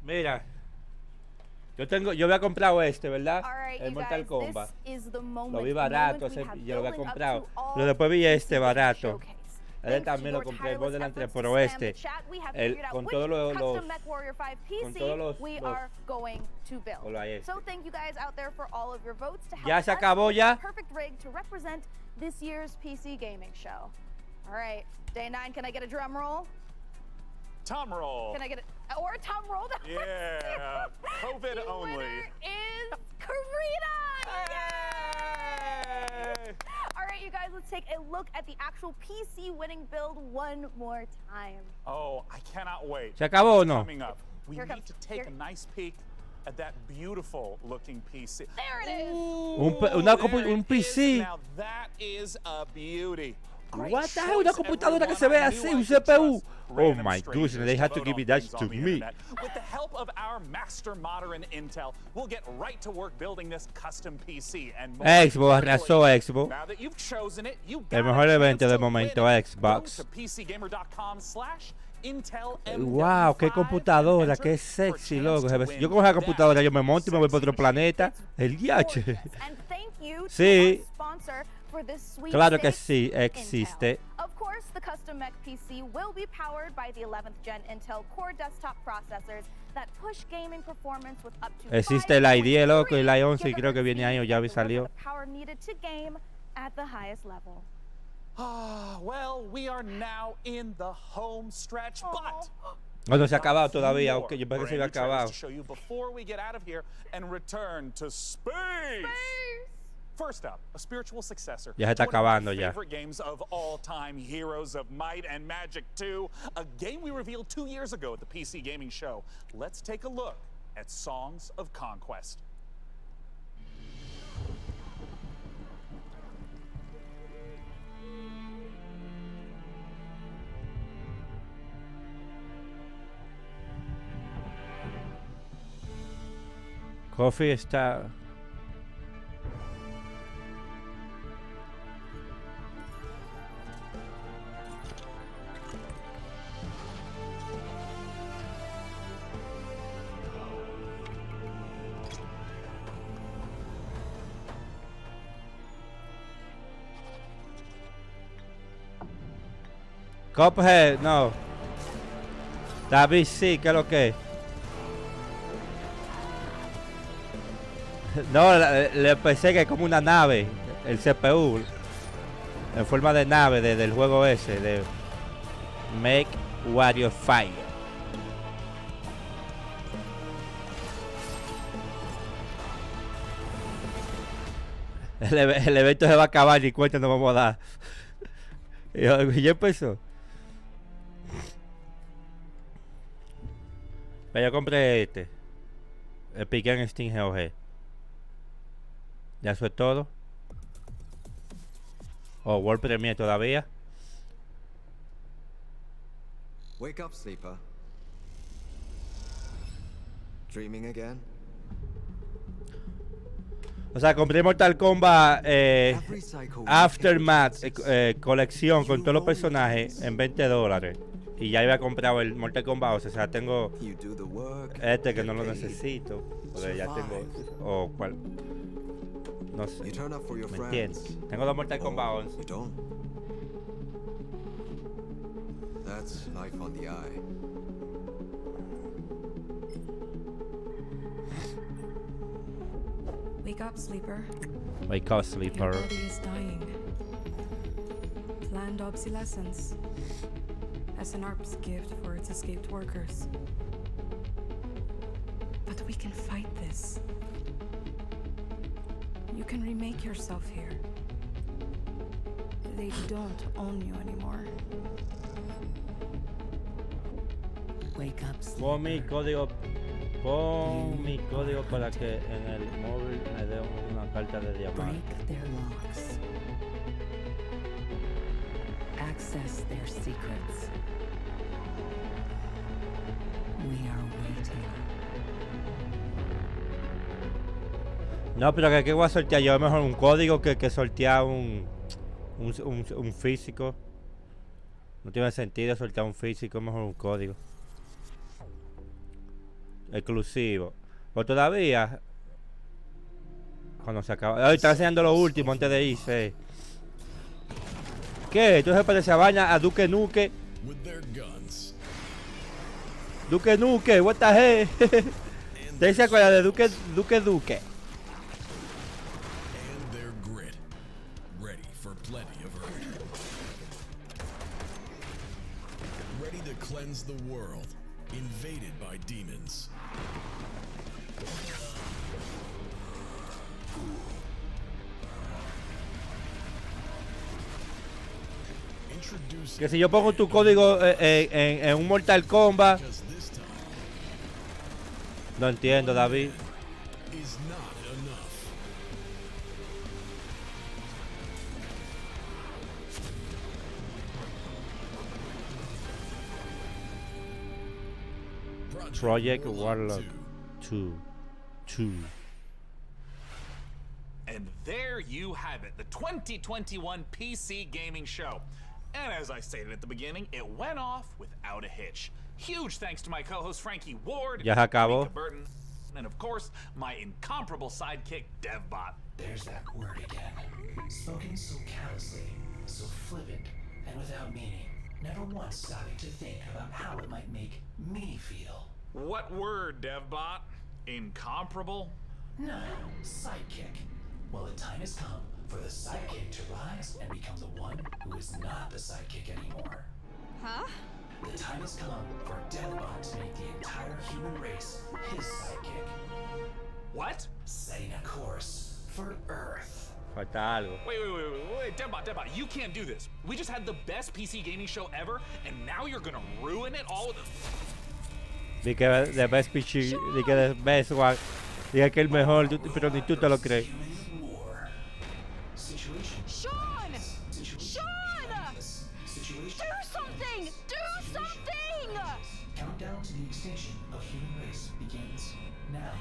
mira, yo había comprado este, ¿verdad? El Mortal Kombat. Lo vi barato, yo lo había comprado. Pero después vi este barato. Él también lo compré, el Borderlands 3, pero este, con todos los ya se acabó ya. This year's PC gaming show. All right, day 9, can I get a drum roll? Tom roll. Can I get it? Or a Tom roll? Yeah, COVID the only. Winner is CREADOR! Yay! All right, you guys, let's take a look at the actual PC winning build one more time. Oh, I cannot wait. ¿Se acabó o no? Coming up, we need to take a nice peek at that beautiful looking PC. There it is. Un PC. Now that is a beauty. What the hell? Una computadora que se ve así, un CPU. Oh my goodness, they had to give it that to me. With the help of our master modern Intel, we'll get right to work building this custom PC and more. Xbox arrasó Xbox. Now that you've chosen it, you El mejor evento del momento Xbox. Wow, qué computadora, qué sexy, loco. Yo con esa computadora yo me monto y me voy para otro planeta. El DH. Sí. Claro que sí existe. Of course, the custom mech PC will be powered by the 11th gen Intel Core desktop processors that push gaming performance with up to Existe el i10, loco, y el i11 y creo que viene ahí o ya salió. Power needed to game at the highest level. Well, we are now in the home stretch, but No se ha acabado todavía, aunque yo pensé que se había acabado. to show you before we get out of here and return to space. First up, a spiritual successor. Ya se está acabando ya. Favorite games of all time, Heroes of Might and Magic 2, a game we revealed 2 years ago at the PC Gaming Show. Let's take a look at Songs of Conquest. Coffee está. Cuphead, no. David, sí, ¿qué es lo que es? No, le pensé que es como una nave, el CPU, en forma de nave del juego ese, de Make Wario Fire. El evento se va a acabar y cuenta nos vamos a dar. Ya empezó. Yo compré este. El Piqué en Steam GOG. Ya eso es todo. World Premiere todavía. Wake up, sleeper. Dreaming again? O sea, compré Mortal Kombat Aftermath colección con todos los personajes en $20. Y ya había comprado el Mortal Kombat, o sea, tengo este que no lo necesito. Porque ya tengo. ¿Cuál? no sé. You turn up for your ¿Me friends. entiendes? Tengo dos Mortal Kombat 11. You don't. That's knife on the eye. Wake up, sleeper. Wake up, sleeper. Your body is dying. Planned obsolescence. As an ARP's gift for its escaped workers. But we can fight this. You can remake yourself here. They don't own you anymore. Wake up, sleeper. Pon mi código para que en el móvil me dé una carta de diamante. Break their locks. Access their secrets. We are waiting. No, pero que voy a sortear yo mejor un código que sortear un físico. No tiene sentido sortear un físico, mejor un código exclusivo. Pero todavía cuando se acaba. Hoy está enseñando lo último antes de irse. ¿Qué? Entonces parece a vaina a Duque Nuque. Duque Nuque, what the hell? ¿Te se acuerda de Duque? And their grit, ready for plenty of hurt. Ready to cleanse the world, invaded by demons. Que si yo pongo tu código en un Mortal Kombat. No entiendo, David. Project Warlock 2. And there you have it, the 2021 PC Gaming Show. And as I stated at the beginning, it went off without a hitch. Huge thanks to my co-host Frankie Ward, Ya se acabó. Mika Burton, and of course, my incomparable sidekick, DevBot. There's that word again. Spoken so callously, so flippant, and without meaning. Never once stopping to think about how it might make me feel. What word, DevBot? Incomparable? No, sidekick. Well, the time has come for the sidekick to rise and become the one who is not the sidekick anymore. Huh? The time has come for DevBot to make the entire human race his sidekick. What? Setting a course for Earth. Falta algo. Wait, DevBot, you can't do this. We just had the best PC gaming show ever, and now you're gonna ruin it all with Di que the best PC, di que the best one, diga que el mejor, pero ni tú te lo crees. Sean! Sean! Do something! Do something! Countdown to the extinction of human race begins now.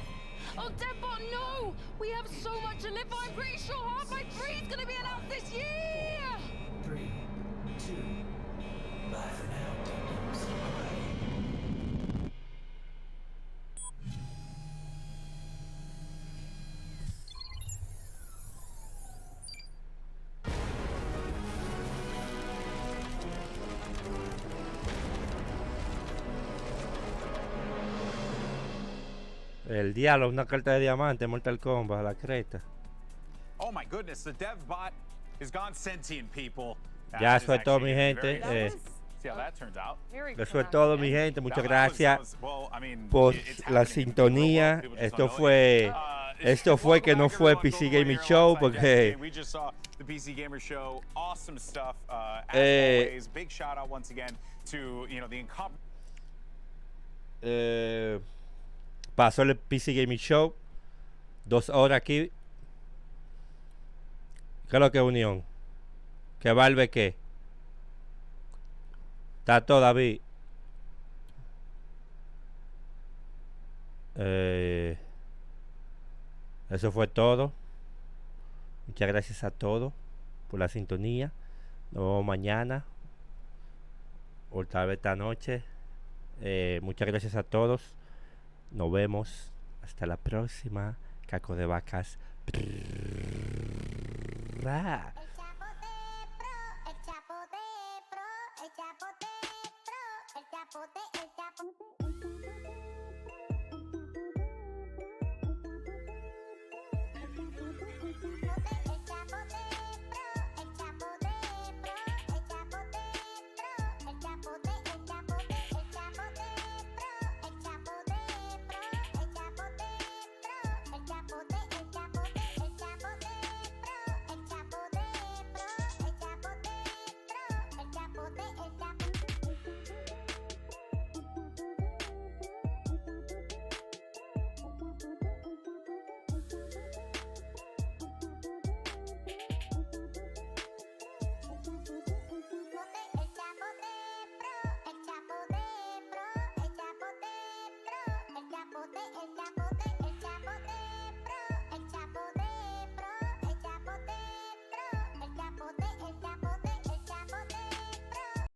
Oh, DevBot, no! We have so much to live for. I'm pretty sure Half-Life 3 is gonna be announced this year! 3, 2, bye for now, Dum-Dums. El diablo, una carta de diamante, Mortal Kombat, la cresta. Oh my goodness, the DevBot has gone sentient, people. Ya That eso is es todo, actually mi gente. very- See how that turns out. Eso es todo, mi gente. Muchas gracias Well, I mean, por it's la sintonía. Esto fue que no fue PC Gaming Show porque We just saw the PC Gamer Show. Awesome stuff. As always, big shout out once again to the incomparable. pasó el PC Gaming Show. 2 horas aquí. ¿Qué es lo que es unión? ¿Qué Valve qué? Está todo, David. Eso fue todo. Muchas gracias a todos por la sintonía. Nos vemos mañana o tal vez esta noche. Muchas gracias a todos. Nos vemos. Hasta la próxima. Caco de vacas. Brrr. Ra. El chapote,